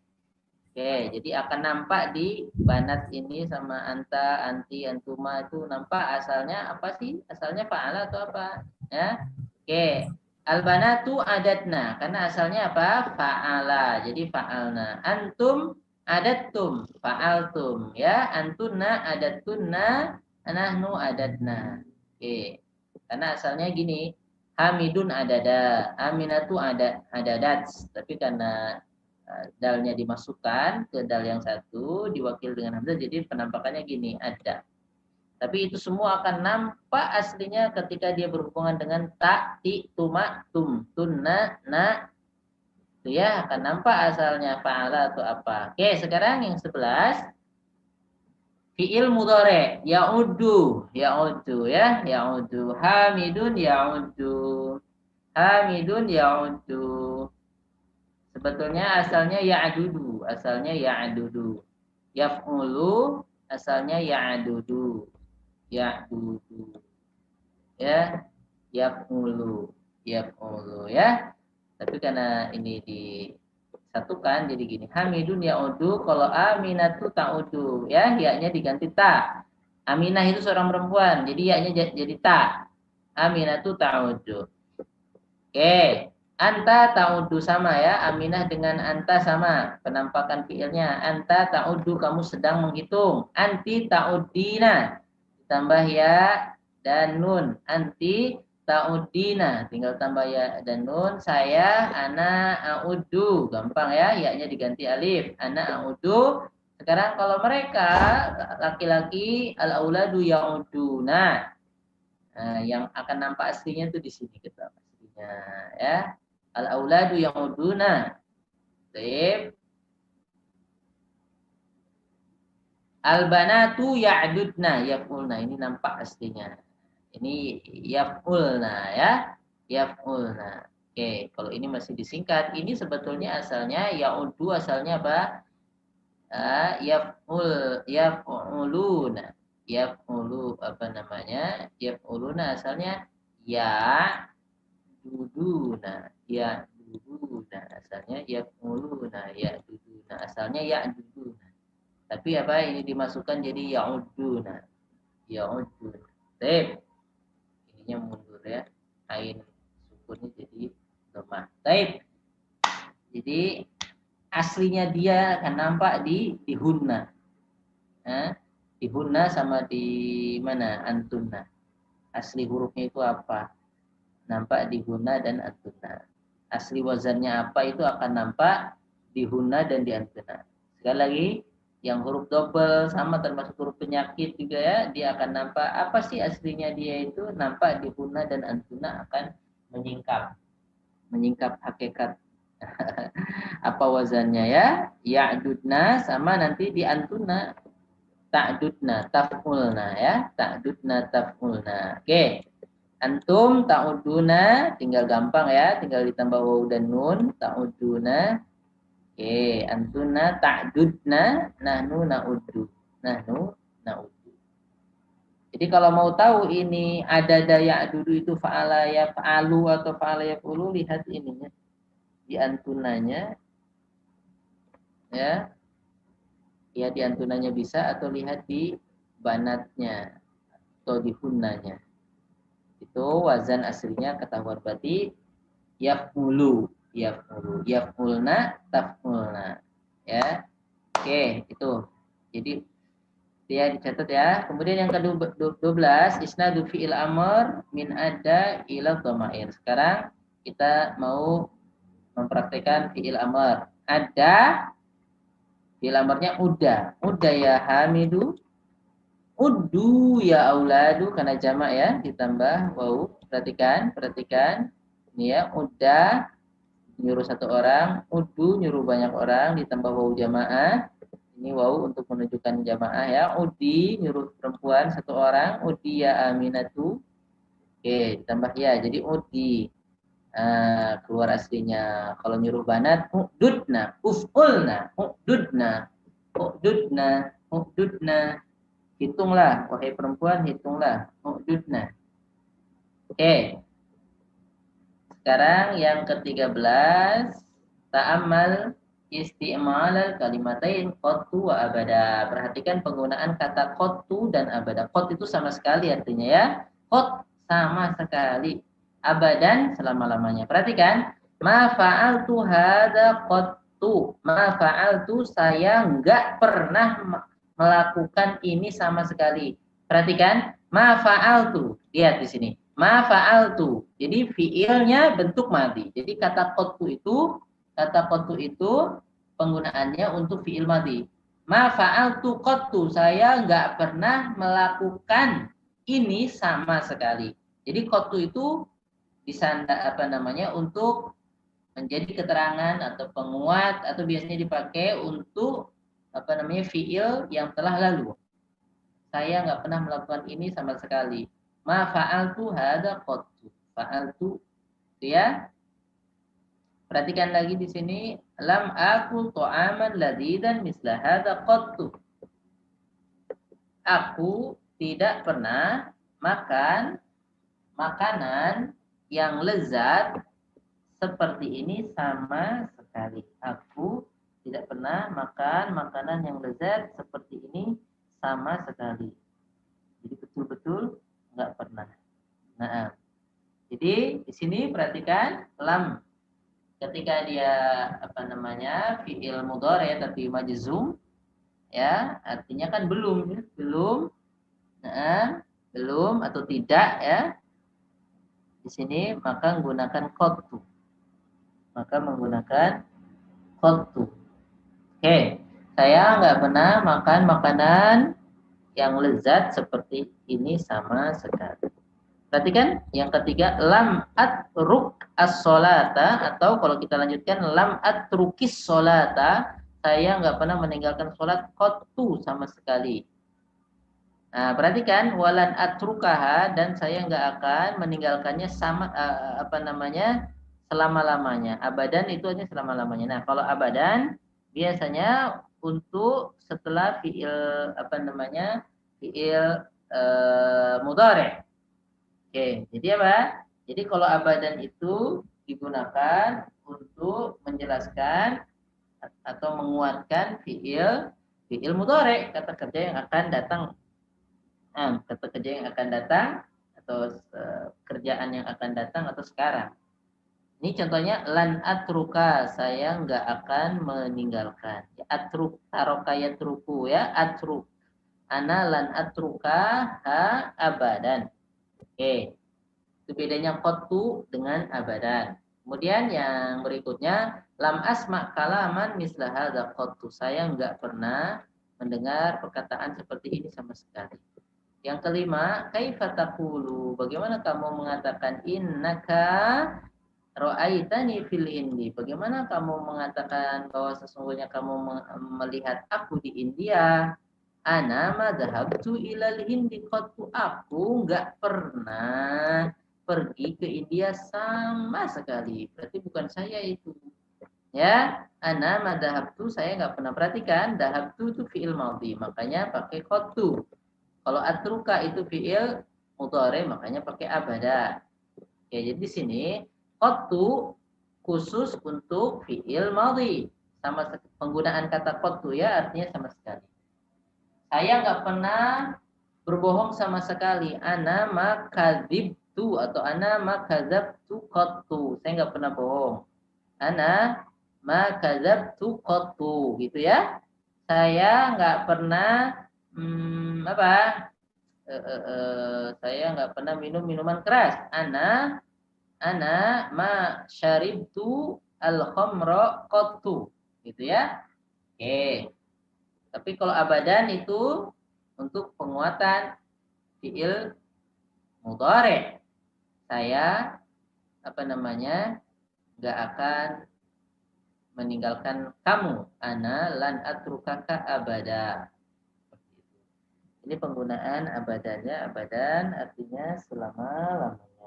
Oke, jadi akan nampak di banat ini sama anta, anti, antuma itu nampak asalnya apa sih? Asalnya fa'ala atau apa? Ya. Oke. Al-banatu adatna, karena asalnya apa? Fa'ala. Jadi fa'alna. Antum adattum, fa'altum, ya. Antunna adattunna, nahnu adatna. Oke. Karena asalnya gini, Hamidun adada, Aminatu adadat. Tapi karena dalnya dimasukkan ke dal yang satu diwakil dengan hamzah, jadi penampakannya gini, ada. Tapi itu semua akan nampak aslinya ketika dia berhubungan dengan ta, ti, tuma, tum, tunna, na, itu ya akan nampak asalnya fa'ala atau apa. Oke, sekarang yang 11 fi'il mudhari, ya'uddu ya, ya'uddu, hamidun ya'uddu, hamidun ya'uddu. Sebetulnya asalnya ya'dudu, Yaf'ulu asalnya ya'dudu. Ya, yaf'ulu ya. Tapi karena ini disatukan jadi gini. Hamidun ya'udu, kalau aminatu ta'udu ya, ya-nya diganti ta. Aminah itu seorang perempuan, jadi ya-nya jadi ta. Aminatu ta'udu. Oke. Anta ta'udu sama ya, Aminah dengan anta sama penampakan fiilnya. Anta ta'udu, kamu sedang menghitung. Anti ta'udina, tambah ya dan nun. Anti ta'udina, tinggal tambah ya dan nun. Saya ana a'udu, gampang ya, ya-nya diganti alif. Ana a'udu. Sekarang kalau mereka laki-laki, al-auladu ya'uduna. Nah, yang akan nampak aslinya itu di sini kita aslinya ya. Al-auladu ya'uduna. Baik. Al-banatu ya'dudna, yaf'ulna. Ini nampak aslinya. Ini yaf'ulna ya. Yaf'ulna. Oke, kalau ini masih disingkat, ini sebetulnya asalnya ya'udu, asalnya apa? Yaf'uluna. Yaf'ulu apa namanya? Yaf'uluna asalnya ya duduna, ya duduna, asalnya ya muluna, ya duduna, asalnya ya duduna. Tapi apa ini dimasukkan jadi yauduna, yauduna. Taib, ininya mundur ya, ain sukunnya jadi lemah. Taib. Jadi aslinya dia akan nampak di hunna, di hunna sama di mana antunna. Asli hurufnya itu apa? Nampak di hunna dan antuna. Asli wazannya apa itu akan nampak di hunna dan di antuna. Sekali lagi, yang huruf double sama termasuk huruf penyakit juga ya, dia akan nampak apa sih aslinya dia itu, nampak di hunna dan antuna akan menyingkap hakikat apa wazannya ya. Ya'dudna sama nanti di antuna ta'dudna, taf'ulna ya, ta'dudna, taf'ulna. Oke. Antum ta'uduna, tinggal gampang ya, tinggal ditambah waw dan nun, ta'uduna. Oke, antuna ta'dudna, nahnu na'uddu. Nahnu na'uddu. Jadi kalau mau tahu ini ada daya adudu itu fa'ala ya fa'alu atau fa'ala ya fa'ulu, lihat ininya. Di antunanya. Ya. Ya di antunanya bisa atau lihat di banatnya atau di hunnanya. Itu wazan aslinya ketahuan berarti yaf'ulu, yaf'ulna, taf'ulna ya. Oke, itu jadi dia dicatat ya. Kemudian yang ke-12 isnadu fi'il amr min ada ila dhamair. Sekarang kita mau mempraktikkan fi'il amr. Ada fi'il amrnya udah ya hamidu. Uddu ya auladu, karena jamak ya, ditambah waw. Perhatikan. Ini ya, udah nyuruh satu orang, uddu nyuruh banyak orang, ditambah waw jamaah. Ini waw untuk menunjukkan jamaah ya. Udi nyuruh perempuan satu orang, udi ya aminatu. Oke, ditambah ya. Jadi udi. Keluar aslinya. Kalau nyuruh banat, ududna, uf'ulna, ududna. Hitunglah, wahai perempuan, hitunglah. Ududna. Oke. Sekarang yang ke-13. Ta'ammal isti'mal kalimatain qattu wa abada. Perhatikan penggunaan kata qattu dan abada. Qat itu sama sekali artinya ya. Qat sama sekali. Abadan selama-lamanya. Perhatikan. Ma fa'altu hadza qattu. Ma fa'altu, saya enggak pernah melakukan ini sama sekali. Perhatikan. Ma fa'altu. Lihat di sini. Ma fa'altu. Jadi fiilnya bentuk madhi. Jadi kata qattu itu penggunaannya untuk fiil madhi. Ma fa'altu qattu. Saya enggak pernah melakukan ini sama sekali. Jadi qattu itu disanda untuk menjadi keterangan atau penguat atau biasanya dipakai untuk fiil yang telah lalu. Saya nggak pernah melakukan ini sama sekali. Ma fa'altu hadza qattu. Fa'altu, ya. Perhatikan lagi di sini, lam akul ta'aman ladidan misla hadza qattu. Aku tidak pernah makan makanan yang lezat seperti ini sama sekali. Aku tidak pernah makan makanan yang lezat seperti ini sama sekali. Jadi betul-betul nggak pernah. Nah, jadi di sini perhatikan lam ketika dia fiil mudhari tapi majzum, ya artinya kan belum, belum atau tidak ya. Di sini maka menggunakan qattu. Oke, saya nggak pernah makan makanan yang lezat seperti ini sama sekali. Perhatikan yang ketiga, lam atruk as-sholata, atau kalau kita lanjutkan lam atrukis sholata, saya nggak pernah meninggalkan sholat qattu sama sekali. Nah, perhatikan walan atrukaha, dan saya nggak akan meninggalkannya sama selama-lamanya. Abadan itu hanya selama-lamanya. Nah, kalau abadan biasanya untuk setelah fiil mudhari. Oke, jadi apa? Jadi kalau abadan itu digunakan untuk menjelaskan atau menguatkan fiil mudhari, kata kerja yang akan datang. Kata kerja yang akan datang atau kerjaan yang akan datang atau sekarang. Ini contohnya lan atruka, saya nggak akan meninggalkan. Ya, atruk, taroka yatruku ya, atruk. Ana lan atruka ha abadan. Oke. Itu bedanya qattu dengan abadan. Kemudian yang berikutnya lam asma kalaman misla hadza qattu. Saya nggak pernah mendengar perkataan seperti ini sama sekali. Yang kelima, kaifa taqulu? Bagaimana kamu mengatakan innaka ra'aitani fil hindi? Bagaimana kamu mengatakan bahwa sesungguhnya kamu melihat aku di India? Ana ma dhahabtu ilal hindi qattu. Aku enggak pernah pergi ke India sama sekali. Berarti bukan saya itu. Ya, ana ma dhahabtu, saya enggak pernah. Perhatikan, dhahabtu itu fi'il madhi, makanya pakai qattu. Kalau atruka itu fi'il mudhari, makanya pakai abada. Ya, jadi di sini qattu khusus untuk fi'il madhi. Sama penggunaan kata qattu ya, artinya sama sekali. Saya nggak pernah berbohong sama sekali. Ana ma kadzibtu atau ana ma kadzabtu qattu. Saya nggak pernah bohong. Ana ma kadzabtu qattu, gitu ya. Saya nggak pernah saya nggak pernah minum minuman keras. Ana ma syaribtu al-khamra qattu, gitu ya. Oke. Tapi kalau abadan itu untuk penguatan fiil mudhari. Saya nggak akan meninggalkan kamu. Ana lan atrukaka abada. Ini penggunaan abadannya, abadan artinya selama-lamanya.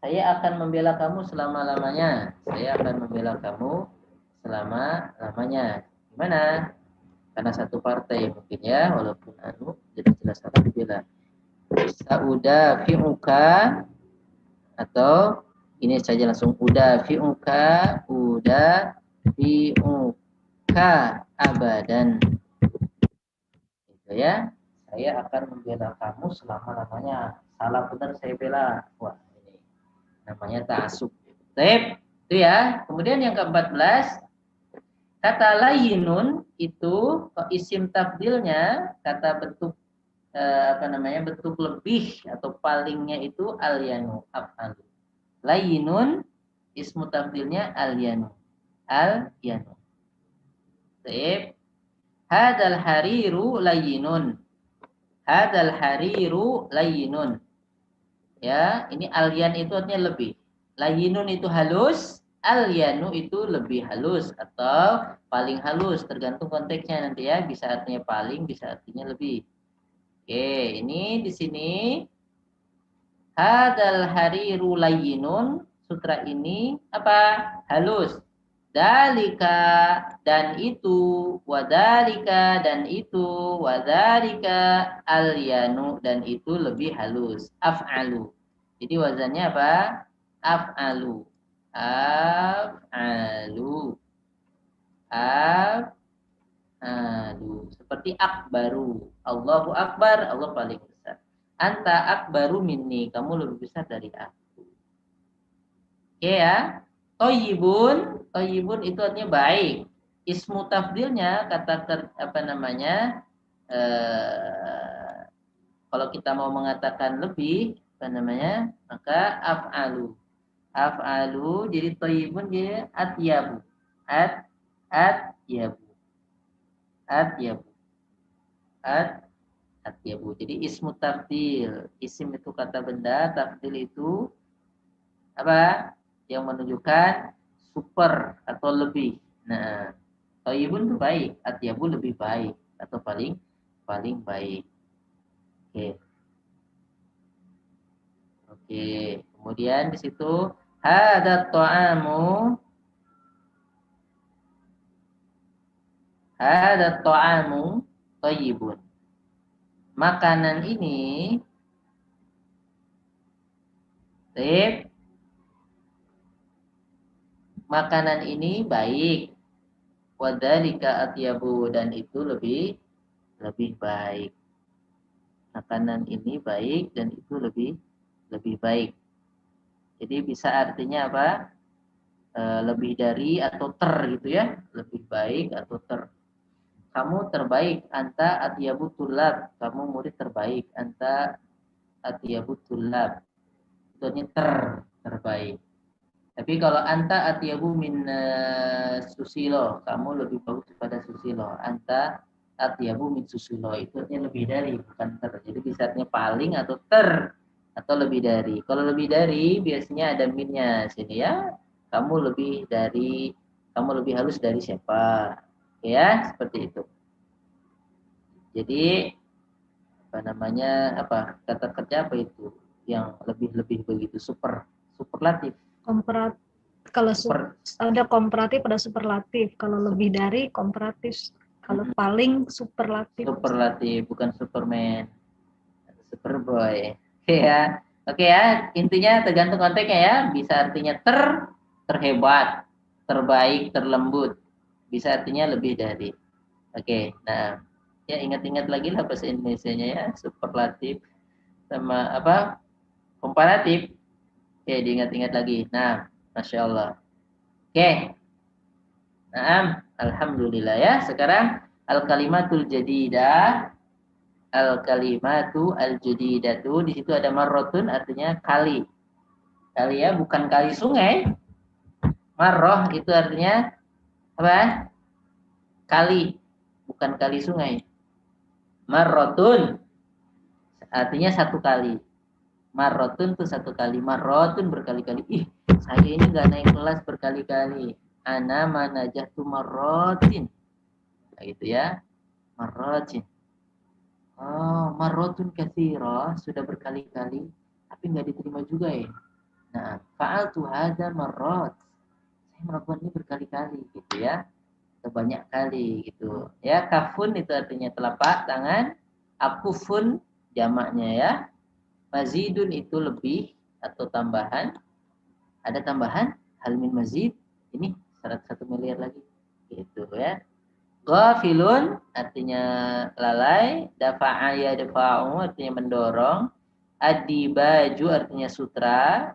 Saya akan membela kamu selama-lamanya. Saya akan membela kamu selama-lamanya. Gimana? Karena satu partai mungkin ya, walaupun jadi jelas akan dibela. Sa'udafi'uka, atau ini saja langsung udafi'uka abadan. Gitu ya. Saya akan membela kamu selama-lamanya. Salah benar saya bela. Wah, ini namanya ta'assub. Baik, itu ya. Kemudian yang ke-14, kata layinun itu isim tafdilnya, kata bentuk bentuk lebih atau palingnya itu alyanu, af'alu. Layinun ismu tafdilnya alyanu. Alyanu. Baik. Hadal hariru layinun. Hadal hariru layinun. Ya, ini alyan itu artinya lebih. Layinun itu halus, alyanu itu lebih halus atau paling halus, tergantung konteksnya nanti ya, bisa artinya paling, bisa artinya lebih. Oke, ini di sini hadal hariru layinun, sutra ini apa? Halus. Dalika dan itu, wadalika dan itu, wadalika alyanu dan itu lebih halus. Af'alu. Jadi wazannya apa? Af'alu. Af'alu. Af'alu. Seperti akbaru. Allahu akbar, Allah paling besar. Anta akbaru minni, kamu lebih besar dari aku. Oke ya. Toyibun, toyibun itu artinya baik. Ismu tafdilnya kata kalau kita mau mengatakan lebih maka af'alu. Af'alu jadi toyibun jadi atyabu. Atyabu. Atyabu. Atyabu. Jadi ismu tafdil. Isim itu kata benda, tafdil itu apa? Yang menunjukkan super atau lebih. Nah, toyibun itu baik, atyabu lebih baik atau paling baik. Oke. Oke. Kemudian di situ hadza ta'amu toyibun. Makanan ini baik. Makanan ini baik. Wadzalika atyabu dan itu lebih baik. Makanan ini baik dan itu lebih baik. Jadi bisa artinya apa? Lebih dari atau ter gitu ya. Lebih baik atau ter. Kamu terbaik, anta atyabu tulab. Kamu murid terbaik, anta atyabu tulab. Itu terbaik. Tapi kalau anta atyabu min susilo, kamu lebih bagus daripada susilo. Anta atyabu min susilo, itu artinya lebih dari, bukan ter. Jadi bisa artinya paling atau ter atau lebih dari. Kalau lebih dari biasanya ada minnya sini ya. Kamu lebih halus dari siapa? Ya, seperti itu. Jadi kata kerja apa itu? Yang lebih begitu superlatif. Kalau ada komparatif ada superlatif, kalau lebih dari komparatif, kalau paling superlatif. Superlatif, bukan Superman, Superboy. Ya, oke ya. Intinya tergantung konteksnya ya. Bisa artinya terhebat, terbaik, terlembut. Bisa artinya lebih dari. Oke, nah ya ingat-ingat lagi lah bahasa Indonesianya ya. Superlatif sama apa? Komparatif. Oke, diingat-ingat lagi. Nah, Masya Allah. Oke. Naam, alhamdulillah ya. Sekarang al-kalimatul jadidah. Al-kalimatu al-jadidatu. Di situ ada marrotun artinya kali. Kali ya, bukan kali sungai. Marroh itu artinya apa? Kali, bukan kali sungai. Marrotun artinya satu kali. Marrotun itu satu kali. Marrotun berkali-kali. Ih, saya ini nggak naik kelas berkali-kali. Ana manajatu marrotin. Nah, gitu ya. Marrotin. Oh, marrotun katsira, sudah berkali-kali, tapi nggak diterima juga ya. Nah, fa'altu hadza marrat. Saya melakukan ini berkali-kali gitu ya. Atau banyak kali gitu. Ya, kafun itu artinya telapak tangan, akufun jamaknya ya. Mazidun itu lebih atau tambahan. Ada tambahan hal min mazid. Ini 1 miliar lagi. Gitu ya. Ghafilun artinya lalai, dafa'a ya dafa'u artinya mendorong, adibaju artinya sutra,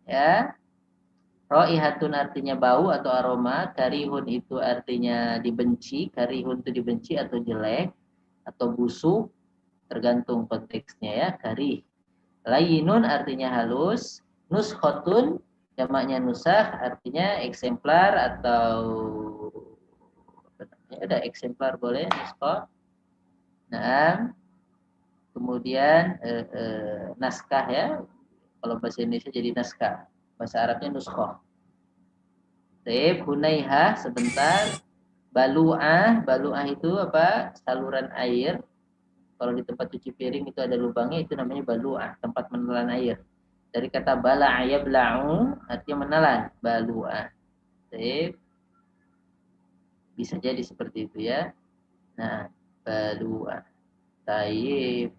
ya. Raihatun artinya bau atau aroma, karihun itu artinya dibenci, karihun itu dibenci atau jelek atau busuk, tergantung konteksnya ya, karih. Layinun artinya halus, nuskhotun jamaknya nusakh artinya eksemplar atau ada eksemplar boleh nuskhoh. Nah, kemudian naskah ya. Kalau bahasa Indonesia jadi naskah. Bahasa Arabnya nuskhoh. Baik, hunaiha sebentar. Balu'ah, balu'ah itu apa? Saluran air. Kalau di tempat cuci piring itu ada lubangnya, itu namanya balu'ah, tempat menelan air. Dari kata bala'a yabla'u artinya menelan, balu'ah. Baik. Bisa jadi seperti itu ya. Nah, balu'ah. Taib.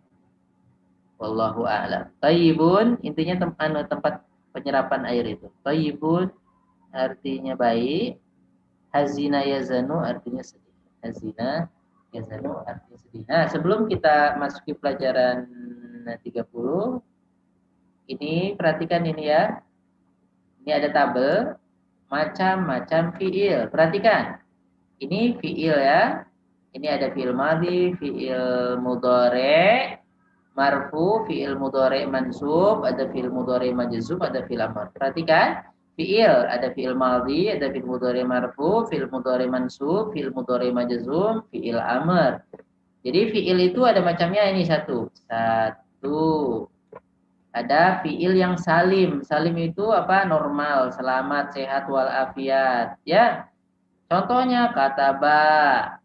Wallahu a'lam. Taibun intinya tempat penyerapan air itu. Taibun artinya baik. Hazina yazanu artinya sedih. Hazina yazanu artinya sedih. Nah, sebelum kita masuki pelajaran 30, ini perhatikan ini ya. Ini ada tabel macam-macam fiil. Perhatikan. Ini fiil ya. Ini ada fiil madhi, fiil mudhari, marfu, fiil mudhari mansub, ada fiil mudhari majzum, ada fiil amr. Perhatikan, fiil ada fiil madhi, ada fiil mudhari marfu, fiil mudhari mansub, fiil mudhari majzum, fiil amr. Jadi fiil itu ada macamnya ini satu. Ada fiil yang salim. Salim itu apa? Normal, selamat, sehat walafiat, ya. Contohnya kataba,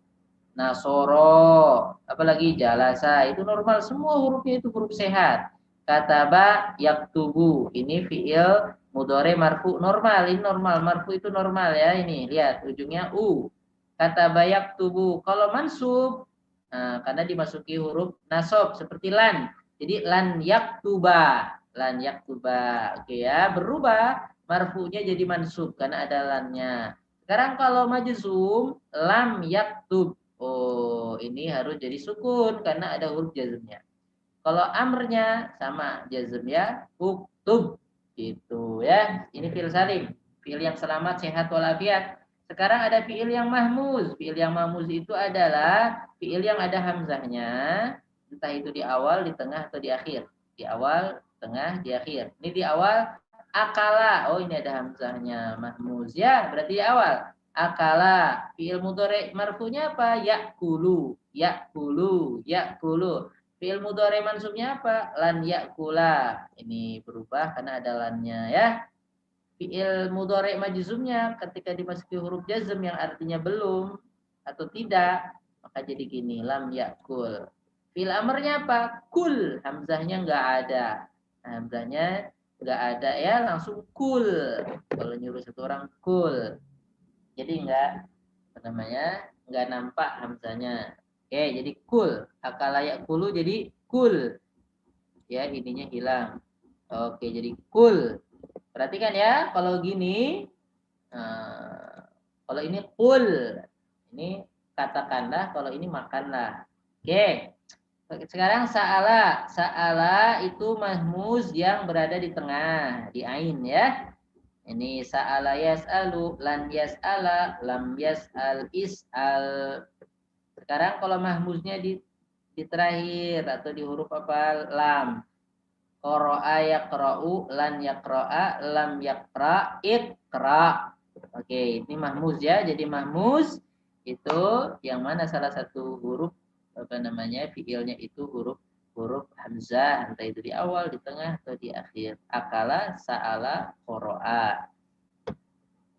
nasoro, apalagi jalasa, itu normal, semua hurufnya itu huruf sehat. Kataba yaktubu, ini fiil mudhari marfu normal, ini normal, marfu itu normal ya, ini lihat ujungnya u. Kataba yaktubu, kalau mansub, nah, karena dimasuki huruf nasab seperti lan, jadi lan yaktuba, oke ya, berubah marfunya jadi mansub karena ada lannya. Sekarang kalau majzum, lam yaktub. Oh, ini harus jadi sukun karena ada huruf jazmnya. Kalau amrnya sama jazm ya, uktub. Gitu ya. Ini fiil salim. Fiil yang selamat, sehat, walafiat. Sekarang ada fiil yang mahmuz. Fiil yang mahmuz itu adalah fiil yang ada hamzahnya. Entah itu di awal, di tengah, atau di akhir. Di awal, tengah, di akhir. Ini di awal. Akala, oh ini ada hamzahnya, mahmuz ya, berarti di awal. Akala, fiil mudhari marfunya apa? Yakulu, yakulu, yakulu. Fiil mudhari mansubnya apa? Lan yakula. Ini berubah karena ada lannya ya. Fiil mudhari majzumnya ketika dimasuki huruf jazm yang artinya belum atau tidak, maka jadi gini, lam yakul. Fiil amrnya apa? Kul, hamzahnya enggak ada. Hamzahnya nggak ada ya, langsung kul. Kalau nyuruh satu orang kul, jadi nggak nggak nampak hamzanya. Oke, jadi kul. Akalayak kulu jadi kul ya, ininya hilang. Oke, jadi kul. Perhatikan ya, kalau gini, kalau ini kul, ini katakanlah, kalau ini makanlah. Oke. Sekarang sa'ala itu mahmuz yang berada di tengah, di ain ya. Ini sa'ala yas'alu, lan yas'ala, lam yas'al, is'al. Sekarang kalau mahmuznya di terakhir atau di huruf apa? Lam. Qara'a yaqra'u, lan yaqra'a, lam yaqra', iqra'. Oke, ini mahmuz ya. Jadi mahmuz itu yang mana salah satu huruf fiilnya itu huruf hamzah, entah itu di awal, di tengah, atau di akhir. Akala, sa'ala, qara'a.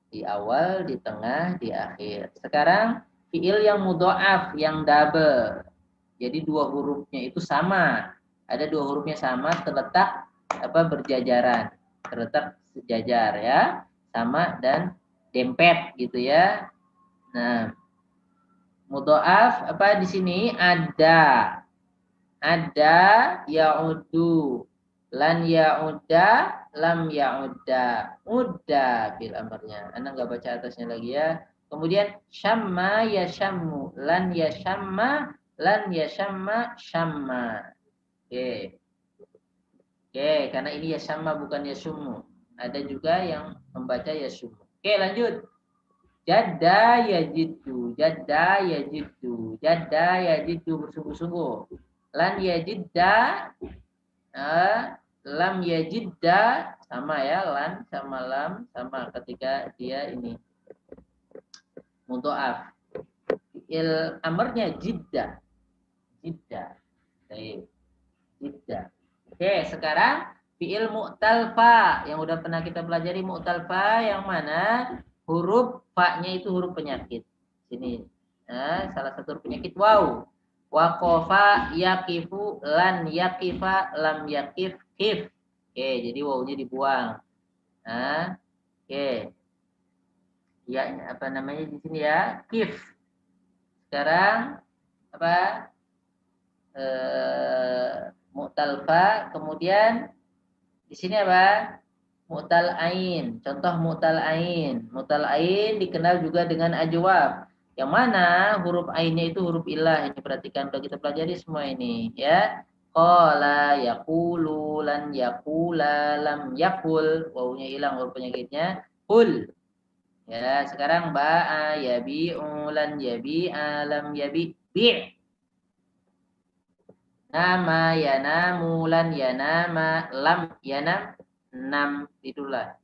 Di awal, di tengah, di akhir. Sekarang fiil yang mudha'af, yang double. Jadi dua hurufnya itu sama. Ada dua hurufnya sama, terletak berjajaran. Terletak sejajar ya, sama dan dempet gitu ya. Nah, mudhoaf apa di sini ada ya'udu, lan ya'uda, lam ya'uda, uda bil amarnya. Anda nggak baca atasnya lagi ya. Kemudian syamma ya syammu, lan ya syamma, lan ya syamma syamma. Oke. Oke, karena ini ya syamma bukan ya syummu. Ada juga yang membaca ya syummu. Oke, lanjut. Jadda yajidu, jadda yajidu, jadda yajidu bersungguh-sungguh. Lan yajidda, lam yajidda, sama ya, lan sama lam sama ketika dia ini mudhoaf. Fi'il amarnya jidda, jidda, baik, jidda. Oke, sekarang fi'il mu'tal fa yang udah pernah kita pelajari. Mu'tal fa yang mana huruf fa-nya itu huruf penyakit. Sini, salah satu huruf penyakit waw. Waqafa yaqifu, lan yaqifa, lam yaqif, kif. Oke, jadi wawnya dibuang. Oke. Ya, apa namanya di sini ya? Kif. Sekarang apa? Mu'tal fa, kemudian di sini apa? Mu'tal ain. Contoh mu'tal ain. Mu'tal ain dikenal juga dengan ajwab. Yang mana huruf ainnya itu huruf ilah. Ini perhatikan, udah kita pelajari semua ini ya. Qala yaqulu, lan yaqula, lam yaqul. Wawunya hilang huruf penyakitnya. Qul. Ya, sekarang ba'a yabi'u, lan yabi'a, lam yabi'. Bi'. Nama yanamu, lan yanama, lam yanam, nam. Itulah.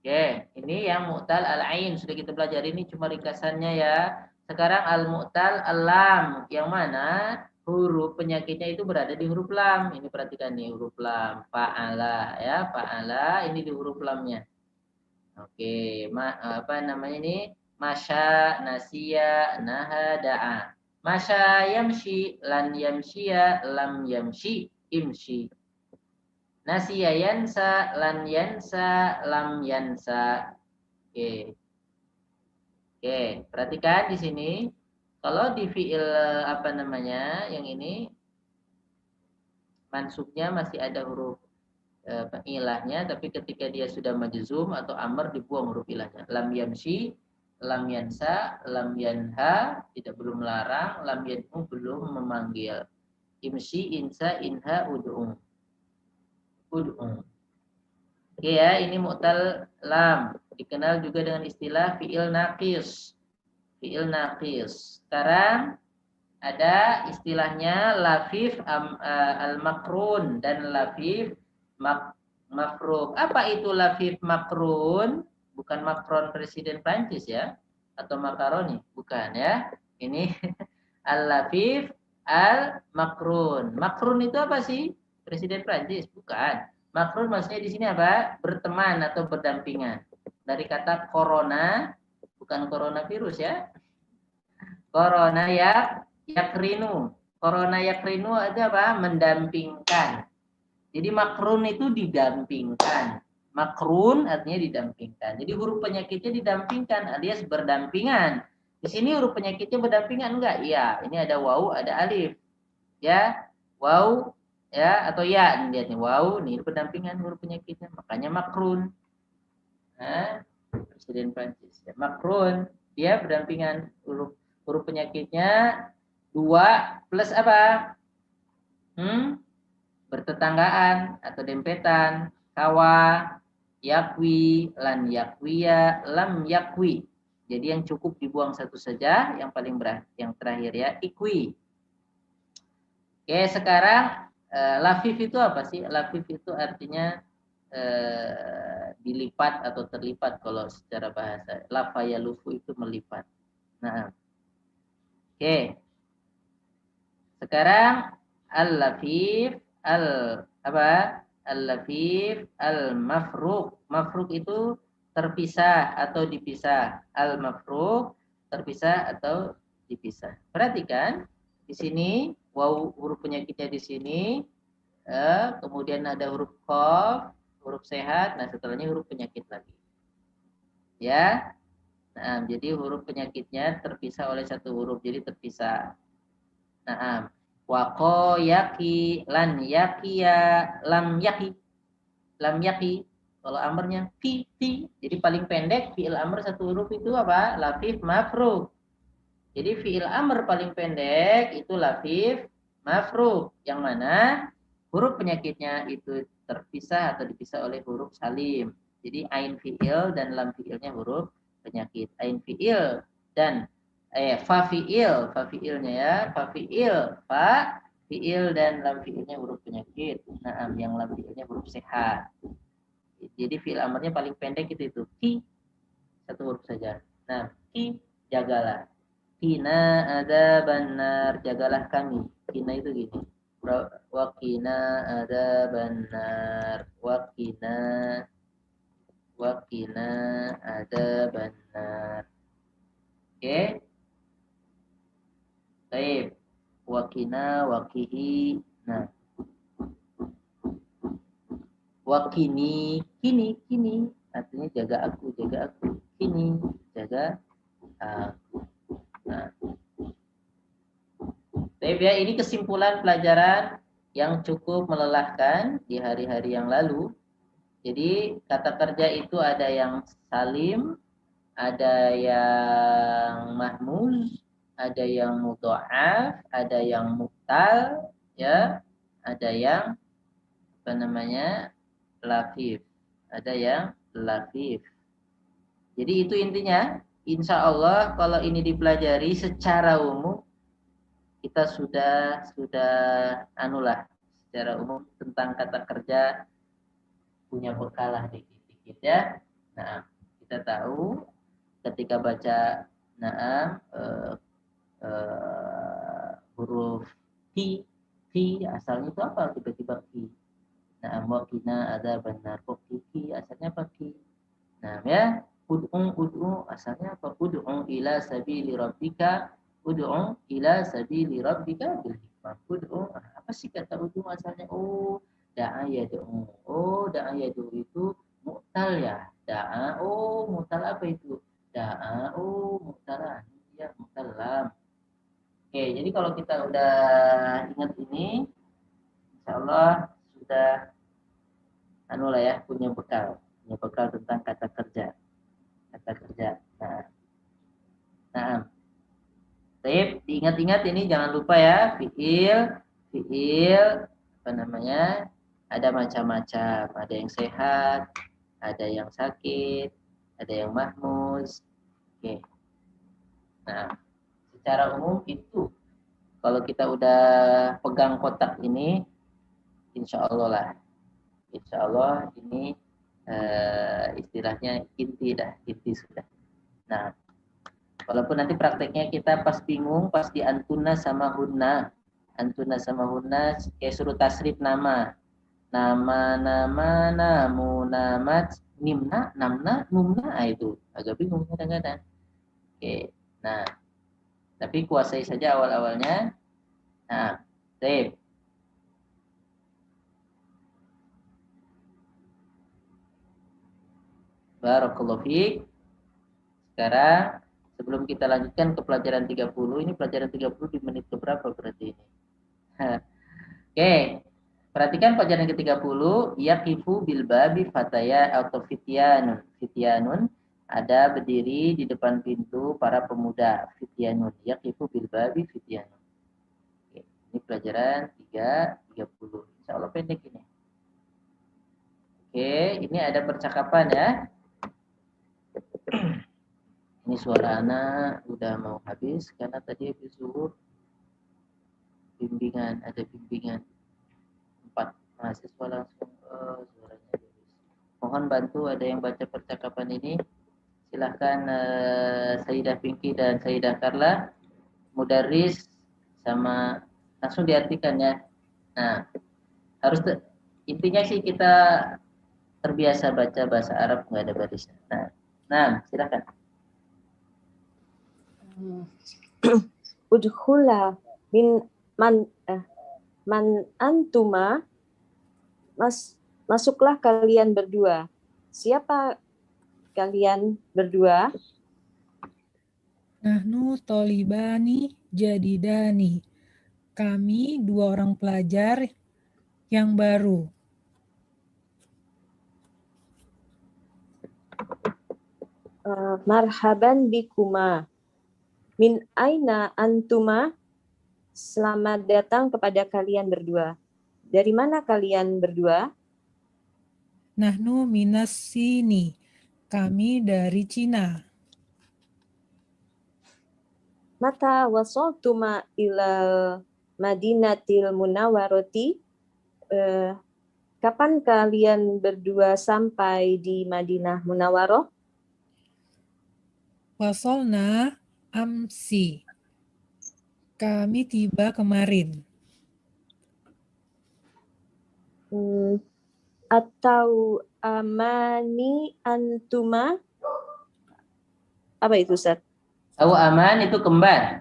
Oke, ini yang mu'tal al-ain sudah kita pelajari, ini cuma ringkasannya ya. Sekarang al-mu'tal al-lam yang mana huruf penyakitnya itu berada di huruf lam. Ini perhatikan nih huruf lam, fa'ala ya, fa'ala ini di huruf lamnya. Oke, apa namanya ini? Masya, nasiya, naha, da'a. Masya yamshi, lan yamshiya, lam yamshi, imshi. Nasiya yansa, lan yansa, lam yansa. Oke. Oke, perhatikan di sini. Kalau di fiil apa namanya yang ini mansubnya masih ada huruf ilahnya, tapi ketika dia sudah majzum atau amr dibuang huruf ilahnya. Lam yamshi, lam yansa, lam yanha, tidak belum melarang, lam yanhu belum memanggil. Imshi, insa, inha, ud'u. Oke ya, ini mu'tal lam. Dikenal juga dengan istilah fi'il naqis. Fi'il naqis. Sekarang ada istilahnya lafif al-makrun dan lafif mafruk. Apa itu lafif makrun? Bukan Macron presiden Prancis ya, atau makaroni, bukan ya. Ini al-lafif al-makrun. Makrun itu apa sih? Presiden Prancis, bukan. Makrun maksudnya di sini apa? Berteman atau berdampingan. Dari kata corona, bukan coronavirus ya. Corona yakrinu. Corona yakrinu itu apa? Mendampingkan. Jadi makrun itu didampingkan. Makrun artinya didampingkan. Jadi huruf penyakitnya didampingkan alias berdampingan. Di sini huruf penyakitnya berdampingan enggak? Iya, ini ada waw, ada alif. Ya, waw ya atau ya, lihat nih waw nih pendampingan huruf penyakitnya, makanya makrun. Presiden Prancis ya, makrun dia berdampingan huruf penyakitnya 2 plus apa? Bertetanggaan atau dempetan. Kawa, yakwi, lan yakwiya, lam yakwi. Jadi yang cukup dibuang satu saja, yang paling yang terakhir ya, ikwi. Oke, sekarang lafif itu apa sih? Lafif itu artinya dilipat atau terlipat kalau secara bahasa. Lafayalufu itu melipat. Nah, oke. Sekarang al-lafif al-lafif al-mafruq. Mafruq itu terpisah atau dipisah. Al-mafruq terpisah atau dipisah. Perhatikan di sini waw huruf penyakitnya di sini, kemudian ada huruf qaf, huruf sehat, nah setelahnya huruf penyakit lagi. Ya. Nah, jadi huruf penyakitnya terpisah oleh satu huruf, jadi terpisah. Nah, waqo yaki lan yakiya lam yaki. Lam yaki. Kalau amrnya fi. Jadi paling pendek fi'il amr satu huruf itu apa? Lafif mafruq. Jadi fi'il amr paling pendek itu lafif mafruq. Yang mana huruf penyakitnya itu terpisah atau dipisah oleh huruf salim. Jadi ain fi'il dan lam fi'ilnya huruf penyakit. Ain fi'il dan fa fi'ilnya ya, fa fi'il dan lam fi'ilnya huruf penyakit. Nah, yang lam fi'ilnya huruf sehat. Jadi fi'il amrnya paling pendek itu ki, satu huruf saja. Nah, ki jagalah. Kina ada benar, jagalah kami. Kina itu gini. Wakina ada benar, wakina ada benar. Oke. Baik. Wakina, wakihi. Nah. Wakini, kini. Artinya jaga aku. Kini, jaga aku. Nah. Baik ya, ini kesimpulan pelajaran yang cukup melelahkan di hari-hari yang lalu. Jadi kata kerja itu ada yang salim, ada yang mahmuz, ada yang mudha'af, ada yang mu'tal, ya, ada yang lafif, ada yang lafif. Jadi itu intinya. Insya Allah kalau ini dipelajari secara umum kita sudah secara umum tentang kata kerja punya bekal lah dikit-dikit ya. Nah, kita tahu ketika baca huruf ki asalnya itu apa? Tiba-tiba ki. Nah, wakina ada benar kok ki asalnya apa ki? Nah, ya, ud'u asalnya apa? Ud'u ila sabili rabbika bil hikmah. Ud'u apa sih kata ud'u asalnya? Oh, da'a yad'u. Oh, da'a yad'u itu mu'tal ya. Da'a, oh mu'tal apa itu? Da'a, oh mu'talah. Ya, mu'talam. Oke, jadi kalau kita udah ingat ini, insyaallah sudah punya bekal tentang kata kerja. Nah, baik, diingat-ingat ini jangan lupa ya, fiil ada macam-macam, ada yang sehat, ada yang sakit, ada yang mahmuz. Oke. Nah, secara umum itu kalau kita udah pegang kotak ini, insya Allah ini istilahnya inti sudah. Nah, walaupun nanti prakteknya kita pas bingung, pas di antuna sama hunna kayak suruh tasrif nama, namu, namat, nimna, namna, numna, itu agak bingung kadang-kadang. Oke, nah, tapi kuasai saja awal-awalnya. Nah, sip. Barakallahu fiik. Sekarang sebelum kita lanjutkan ke pelajaran 30, ini pelajaran 30 di menit keberapa berarti ini? Oke, perhatikan pelajaran ke-30, yaqifu bil babi fataya atau fityanun ada berdiri di depan pintu para pemuda, fityanun, yaqifu bil babi fityanun. Oke, ini pelajaran 30. Insyaallah pendek ini. Oke, ini ada percakapan ya. Ini suara anak udah mau habis karena tadi habis zuhur ada bimbingan 4 mahasiswa langsung suaranya habis. Mohon bantu ada yang baca percakapan ini. Silahkan Sayyidah Pinky dan Sayyidah Carla, mudarris sama langsung diartikan ya. Nah, harus intinya sih kita terbiasa baca bahasa Arab nggak ada barisnya. Nah, silakan. Udkhula min man antuma masuklah kalian berdua. Siapa kalian berdua? Nahnu tolibani jadidani. Kami 2 orang pelajar yang baru. Marhaban bikuma. Min aina antuma? Selamat datang kepada kalian berdua. Dari mana kalian berdua? Nahnu minas sini. Kami dari Cina. Mata wasoltuma ilal Madinatil Munawwaroti. Kapan kalian berdua sampai di Madinah Munawwaroh? Wasolna amsi. Kami tiba kemarin. Atau amani antuma? Apa itu, Ustaz? Tahu aman itu kembar.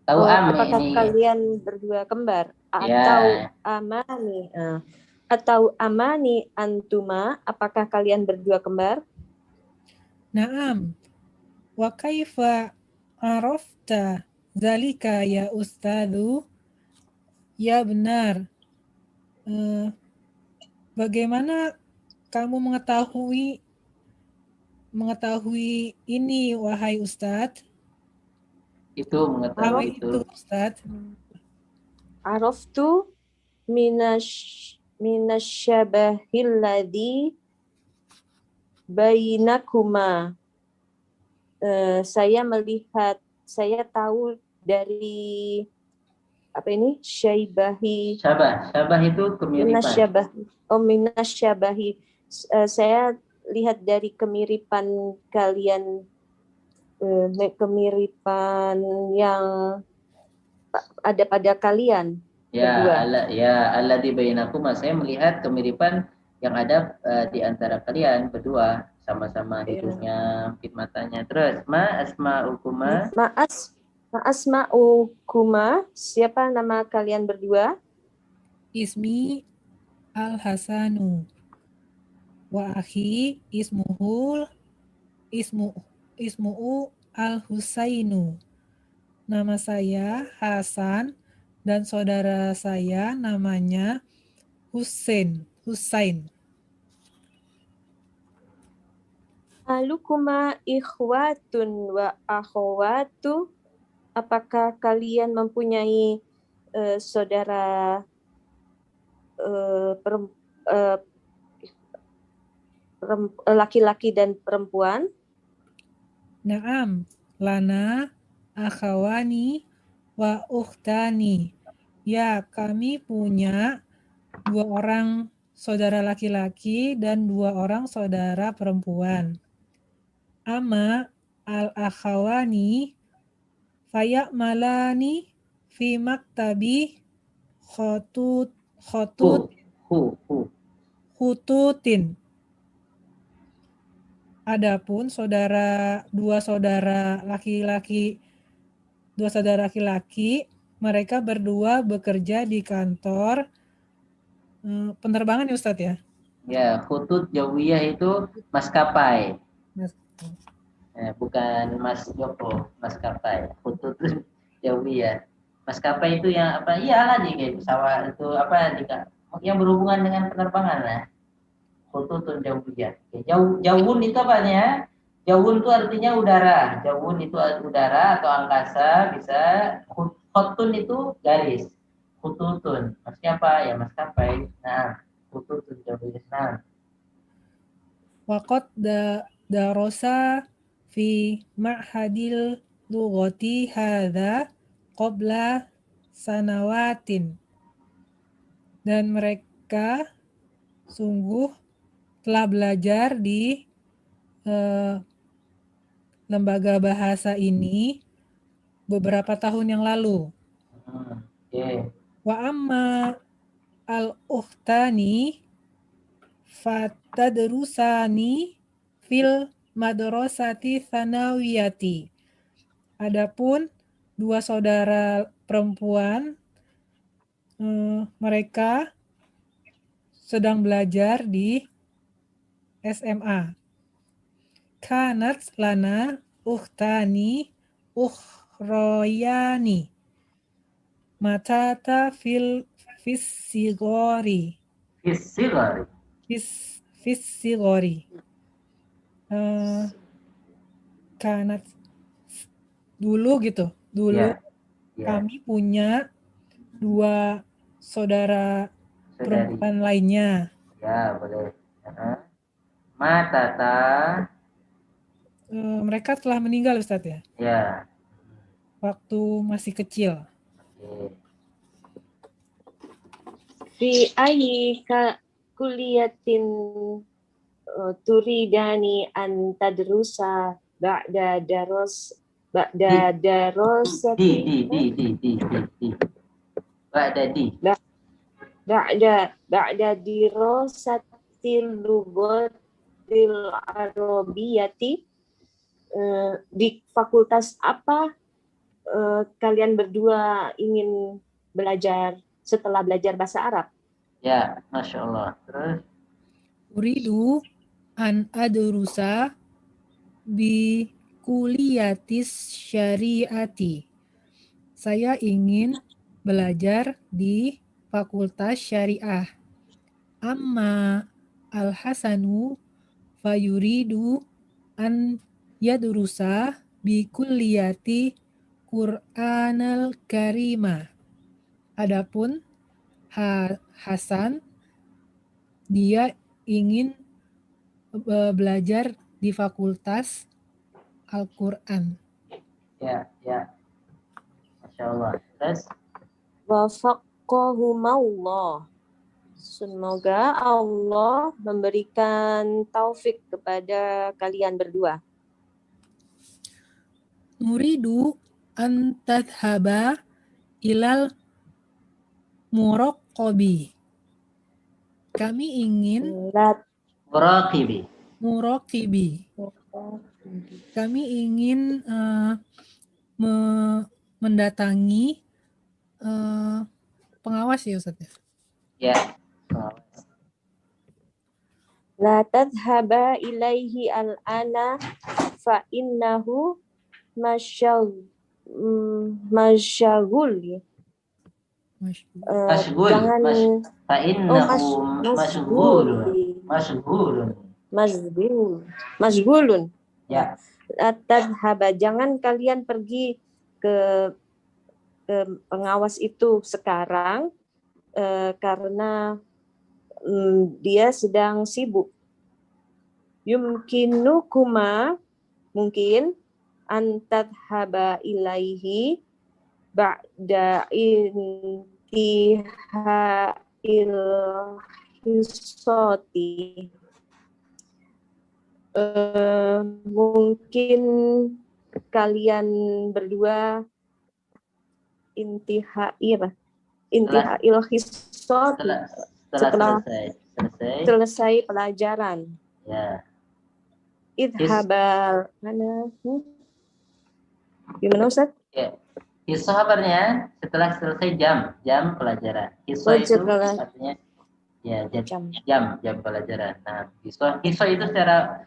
Tahu Apakah ini. kalian berdua kembar? Ya. Atau amani antuma? Apakah kalian berdua kembar? Naam. Wa kaifa arafta zalika ya ustadzu? Ya benar. Bagaimana kamu mengetahui ini, wahai Ustadz? Itu mengetahui itu. Ustadz. Araftu minasyabahil ladzi bainakuma. Saya tahu dari apa ini? Syaibahi. Syabah itu kemiripan. Minasyabahi. Saya lihat dari kemiripan kalian, kemiripan yang ada pada kalian berdua. Alladzi bainakum, saya melihat kemiripan yang ada di antara kalian berdua, sama-sama hidungnya, mungkin matanya. Terus ma asma'ukuma. Asma'ukuma, siapa nama kalian berdua? Ismi Al-Hasanu. Wa akhi ismuhu Al-Husainu. Nama saya Hasan dan saudara saya namanya Husain. Alukuma ikhwatun wa akhwatu. Apakah kalian mempunyai saudara laki-laki dan perempuan? Naam, lana akhawani wa ukhtani. Ya, kami punya 2 orang saudara laki-laki dan 2 orang saudara perempuan. Ama al-akhawani faya'malani fi maktabi khututin. Adapun dua saudara laki-laki, mereka berdua bekerja di kantor penerbangan ya Ustadz ya? Ya, khutut jawiyah itu maskapai. Bukan Mas Joko, maskapai. Khutut jawiyah. Maskapai itu yang apa? Iya lah kayak pesawat itu apa? Yang berhubungan dengan penerbangan lah. Khututun jawiyah. Jawun itu apanya? Jawun itu artinya udara. Jawun itu udara atau angkasa, bisa. Khutun itu garis. Khututun. Maksudnya apa? Ya maskapai. Nah, khututun jawiyah. Nah. Waqad darosa fi ma'hadil lughati hadza qabla sanawatin. Dan mereka sungguh telah belajar di lembaga bahasa ini beberapa tahun yang lalu. Wa amma al-ukhtani fatadrusani fil madrasati tsanawiyati. Adapun 2 saudara perempuan mereka sedang belajar di SMA. Kanat lana ukhtani ukhroyani matata fissigori Fisigari. fissigori. Kanat dulu gitu. Dulu Ya. Ya. kami punya 2 saudara Saudari. perempuan lainnya. Ya, boleh. Matata. Mereka telah meninggal Ustadz ya, Ya. waktu masih kecil. Oke. Fi ayyi kuliyatin turidani an tadrusa ba'da darosati Di. ba'da dirasatil lughatil arabiyyati. Di fakultas apa kalian berdua ingin belajar setelah belajar bahasa Arab? Ya, Masya Allah. Terus? Uridu an adrusa bi kuliyatis syariati. Saya ingin belajar di fakultas syariah. Amma al-Hasanu fayuridu an yadrusa bi kulliyati Qur'anal Karimah. Adapun Hasan, dia ingin belajar di fakultas Al-Quran. Ya. Masya Allah. Terus? Wafaqahumullah. Semoga Allah memberikan taufik kepada kalian berdua. Nuridu an tadhhaba ilal muraqqabi. Kami ingin muraqibi. Kami ingin mendatangi pengawas ya Ustaz ya. Ya. La tadhhaba ilaihi al-ana fa innahu masyagul. Masyghul. Jangan Fa innahu masyghulun. Ya. La tadhhaba, jangan kalian pergi ke pengawas itu sekarang karena dia sedang sibuk. Yumkinukuma, mungkin antadhaba ilaihi ba'da intihail hisoti. Mungkin kalian berdua intihail hisoti setelah selesai pelajaran. Ya. Idhabar mana? Gimana Ustaz? Ya. Hisah kabarnya setelah selesai jam pelajaran. Hisah itu artinya ya jam pelajaran. Nah, hisah itu secara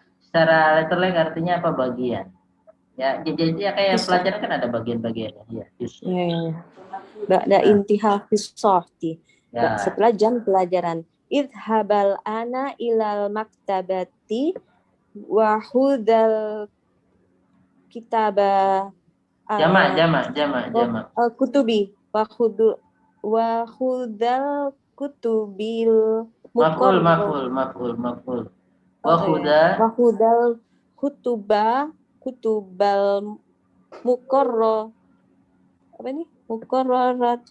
letterlek artinya apa? Bagian. Ya, jadi kayak pelajaran kan ada bagian-bagiannya. Ya, hisah. Ya. Ba'da intihal hisati. Ya. Setelah jam pelajaran. Idhabal ana ilal maktabati wa hudal kitaba Jama. Kutubi wa hudal kutubil Maf'ul. Wa hudal kutubal muqarrar. Apa ini? Muqarrarat.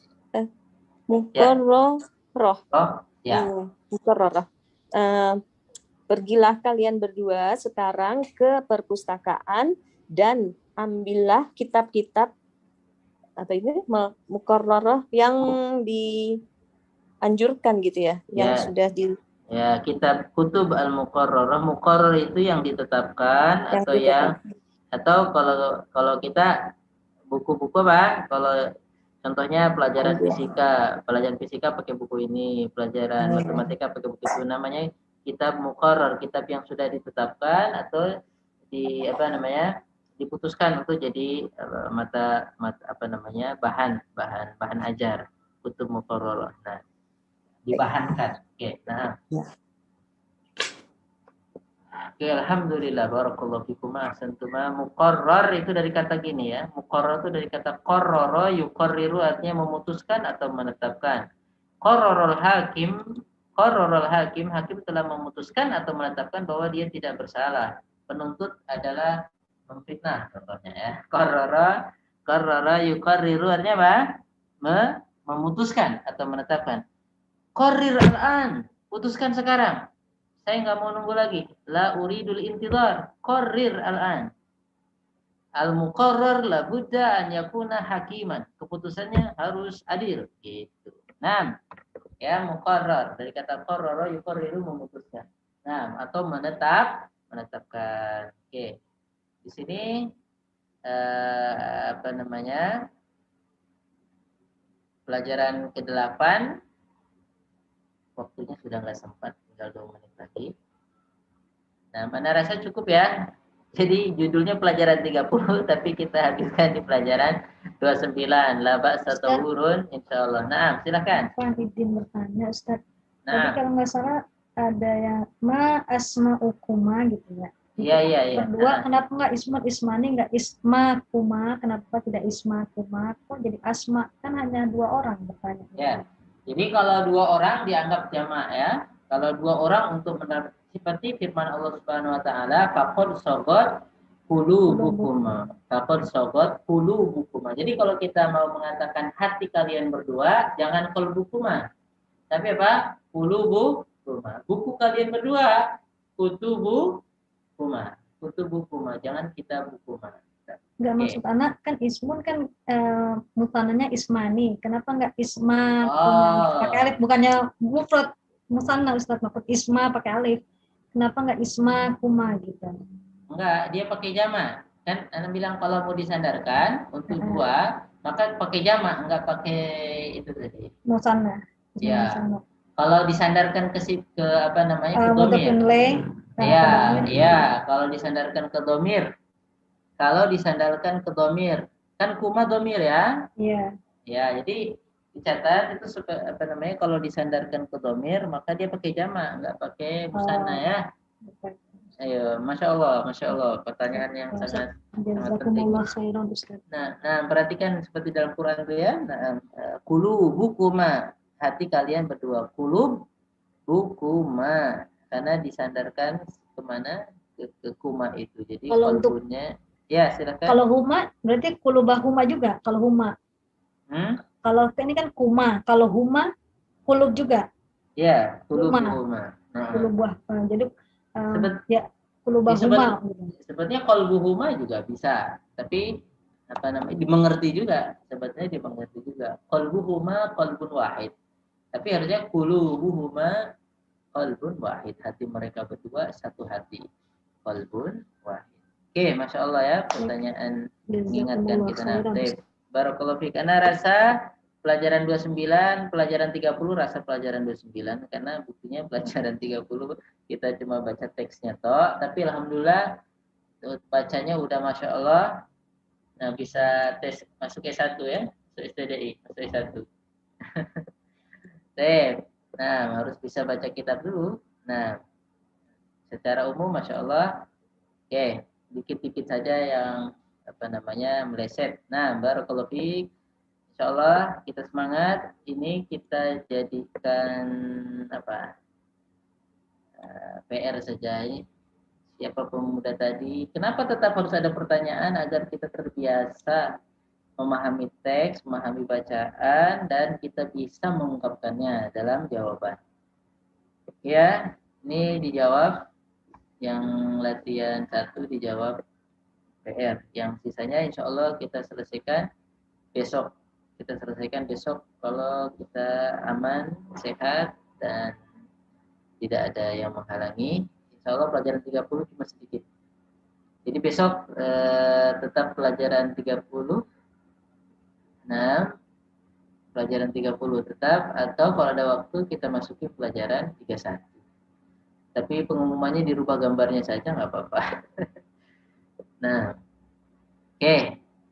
Muqarrarah. Oh, ya. Muqarrarah. Pergilah kalian berdua sekarang ke perpustakaan dan ambillah kitab-kitab apa ini muqarrarah yang dianjurkan gitu ya, yang sudah di kitab kutub al-muqarrarah. Muqarrar itu yang ditetapkan atau kalau kita buku-buku Pak, kalau Contohnya pelajaran fisika pakai buku ini, pelajaran matematika pakai buku itu. Namanya kitab muqarrar, kitab yang sudah ditetapkan atau diputuskan untuk jadi mata bahan ajar, kutub muqarrar. Nah, dibahankan. Oke, nah. Oke, alhamdulillah, barakallahu fikum, ahsantuma. Muqarrar itu dari kata gini ya. Muqarrar itu dari kata qarrara, yuqarriru, artinya memutuskan atau menetapkan. Qarrarul hakim, hakim telah memutuskan atau menetapkan bahwa dia tidak bersalah. Penuntut adalah memfitnah, contohnya ya. Qarrara yuqarriru, artinya apa? Memutuskan atau menetapkan. Qarrir al-an, putuskan sekarang. Saya nggak mau nunggu lagi. La uridul intidhar. Qarrir al-an. Al-muqarrar la budda an yakuna hakiman. Keputusannya harus adil. Gitu. Nah, ya muqarrar dari kata qarrara yuqarriru, memutuskan. Nah, atau menetapkan. Oke. Di sini pelajaran ke-8 waktunya sudah nggak sempat. Tinggal 2 menit lagi. Nah, mana rasa cukup ya? Jadi judulnya pelajaran 30, tapi kita habiskan di pelajaran 29. La ba'sa tahurun, insyaallah. Nah, silakan. Pak izin bertanya, Ustaz. Tadi Nah, kalau nggak salah ada yang ma asma'ukuma gitu ya. iya. Berdua, kenapa nggak ismani, nggak isma kuma? Kenapa tidak isma kuma? Kok jadi asma? Kan hanya 2 orang bertanya. Ya. Jadi kalau 2 orang dianggap jamak ya. Kalau 2 orang untuk seperti firman Allah Subhanahu wa taala, faqad sagat qulubukuma. Faqad sagat qulubukuma. Jadi kalau kita mau mengatakan hati kalian berdua, jangan qalbukuma. Tapi apa? Qulubukuma. Buku kalian berdua, kutubukuma. Kutubukuma, jangan kitabukuma. Nggak maksud anak kan ismun kan musananya ismani. Kenapa nggak isma kuma? Pakai alif, bukannya mufrad musanna Ustaz, maksud isma pakai alif. Kenapa nggak isma kuma gitu? Enggak, dia pakai jamak. Kan Anda bilang kalau mau disandarkan untuk 2, maka pakai jamak, enggak pakai itu tadi. Musanna. Ya. Musanna. Kalau disandarkan ke domir. Iya, kalau disandarkan ke domir. Kalau disandarkan ke domir, kan kuma domir ya? Iya. Ya, jadi dicatat itu kalau disandarkan ke domir, maka dia pakai jamak, enggak pakai musanna ya. Ayo, masya Allah, pertanyaan yang sangat penting. Nah, perhatikan seperti dalam Quran itu ya. Nah, qulubukuma, hati kalian berdua. Qulubukuma, karena disandarkan kemana? Ke kuma itu. Jadi qalbunya. Ya, silakan. Kalau huma berarti kulubahuma juga. Kalau huma. Kalau ini kan kuma. Kalau huma kulub juga. Ya, qulubuhuma. Kulubah. Jadi kulubahuma. Sebetulnya qalbuhuma juga bisa, tapi dimengerti juga. Sebetulnya dimengerti juga. Qalbuhuma qalbun wahid. Tapi harusnya qulubuhuma qalbun wahid. Hati mereka berdua satu hati. Qalbun wahid. Oke, masya Allah ya, pertanyaan mengingatkan kita nanti. Barakallahu fiik. Karena rasa pelajaran 29, pelajaran 30 rasa pelajaran 29 karena buktinya pelajaran 30 kita cuma baca teksnya toh, tapi alhamdulillah bacanya udah masya Allah. Nah, bisa tes masuk S1 ya, masuk STDI, masuk S1. Nah, harus bisa baca kitab dulu. Nah, secara umum masya Allah. Oke, dikit-dikit saja yang meleset. Nah, barakallahu fiik. Insyaallah kita semangat. Ini kita jadikan PR saja. Siapa pemuda tadi? Kenapa tetap harus ada pertanyaan agar kita terbiasa memahami teks, memahami bacaan, dan kita bisa mengungkapkannya dalam jawaban. Ya, ini dijawab. Yang latihan 1 dijawab PR. Yang sisanya insya Allah kita selesaikan besok. Kalau kita aman, sehat, dan tidak ada yang menghalangi. Insya Allah pelajaran 30 cuma sedikit. Jadi besok tetap pelajaran 30. Nah, pelajaran 30 tetap, atau kalau ada waktu kita masuki pelajaran 31. Tapi pengumumannya dirubah gambarnya saja nggak apa-apa. Nah, oke,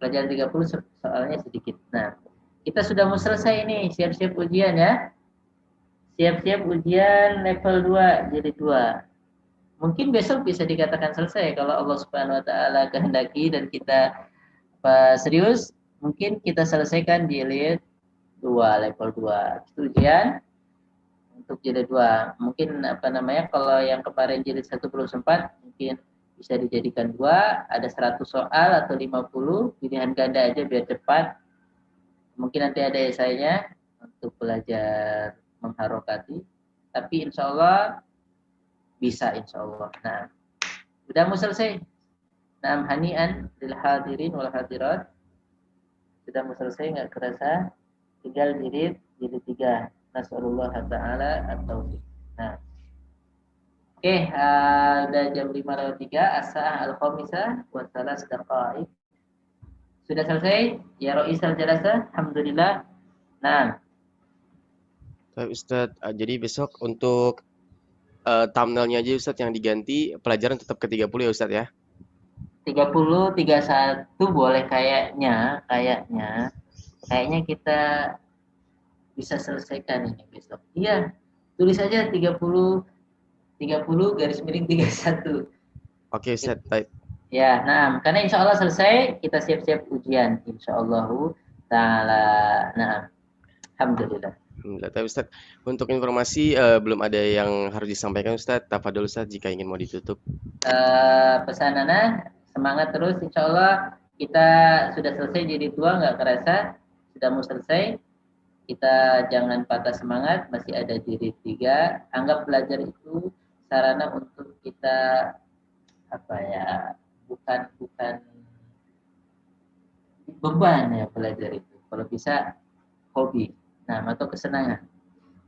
pelajaran 30 soalnya sedikit. Nah, kita sudah mau selesai nih, siap-siap ujian ya. Siap-siap ujian level 2, jilid 2. Mungkin besok bisa dikatakan selesai kalau Allah Subhanahu wa taala kehendaki dan kita serius, mungkin kita selesaikan jilid 2, level 2. Itu ujian untuk jilid 2. Mungkin kalau yang kemarin jilid 1 belum sempat, mungkin bisa dijadikan 2, ada 100 soal atau 50, pilihan ganda aja biar cepat. Mungkin nanti ada esainya untuk belajar mengharokati, tapi insya Allah bisa, insya Allah. Nah, udah mau selesai. Nah, hanian lil hadirin wal hadirat. Sudah mau selesai, nggak kerasa. Tinggal jilid 3. Nasallallahu ta'ala at-taufiq. Nah, oke, udah jam 5:03, as-sa'ah al-khamisah wa 3 daqaiq. Sudah selesai? Ya Roisal Jalasa, alhamdulillah. Nah, Baik Ustadz, jadi besok untuk thumbnailnya aja Ustadz yang diganti, pelajaran tetap ke 30 ya Ustadz ya? 30, 31 boleh kayaknya kita bisa selesaikan ini besok. Iya, tulis aja 30 garis miring 31. Oke Ustadz, baik. Ya, nah, karena insya Allah selesai, kita siap-siap ujian. Insya Allah ta'ala. Nah, alhamdulillah. Alhamdulillah. Tapi Ustadz, untuk informasi belum ada yang harus disampaikan Ustadz. Tafadhol Ustadz jika ingin mau ditutup. Pesan Ana, semangat terus. Insya Allah kita sudah selesai jadi 2, nggak kerasa. Sudah mau selesai. Kita jangan patah semangat, masih ada jilid 3. Anggap belajar itu sarana untuk kita bukan beban ya belajar itu. Kalau bisa hobi, atau kesenangan.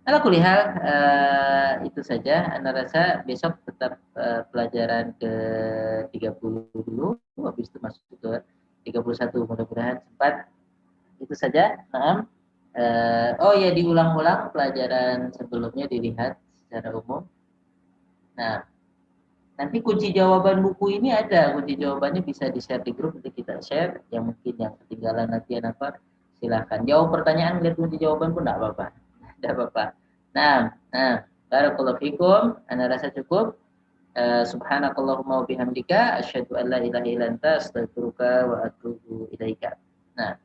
Ala kulihal, itu saja. Anda rasa besok tetap pelajaran ke 30 dulu, habis itu masuk ke 31, mudah-mudahan sempat. Itu saja. Oh ya, diulang-ulang pelajaran sebelumnya, dilihat secara umum. Nah, nanti kunci jawaban buku ini ada, kunci jawabannya bisa di-share di grup, nanti kita share. Yang mungkin yang ketinggalan latihan silahkan. Jawab pertanyaan, lihat kunci jawaban pun enggak apa-apa. Enggak apa-apa. Nah, barakallahu fikum. Ana rasa cukup. Subhanakallahumma wa bihamdika asyhadu an la ilaha illa anta astaghfiruka wa atubu ilaika. Nah,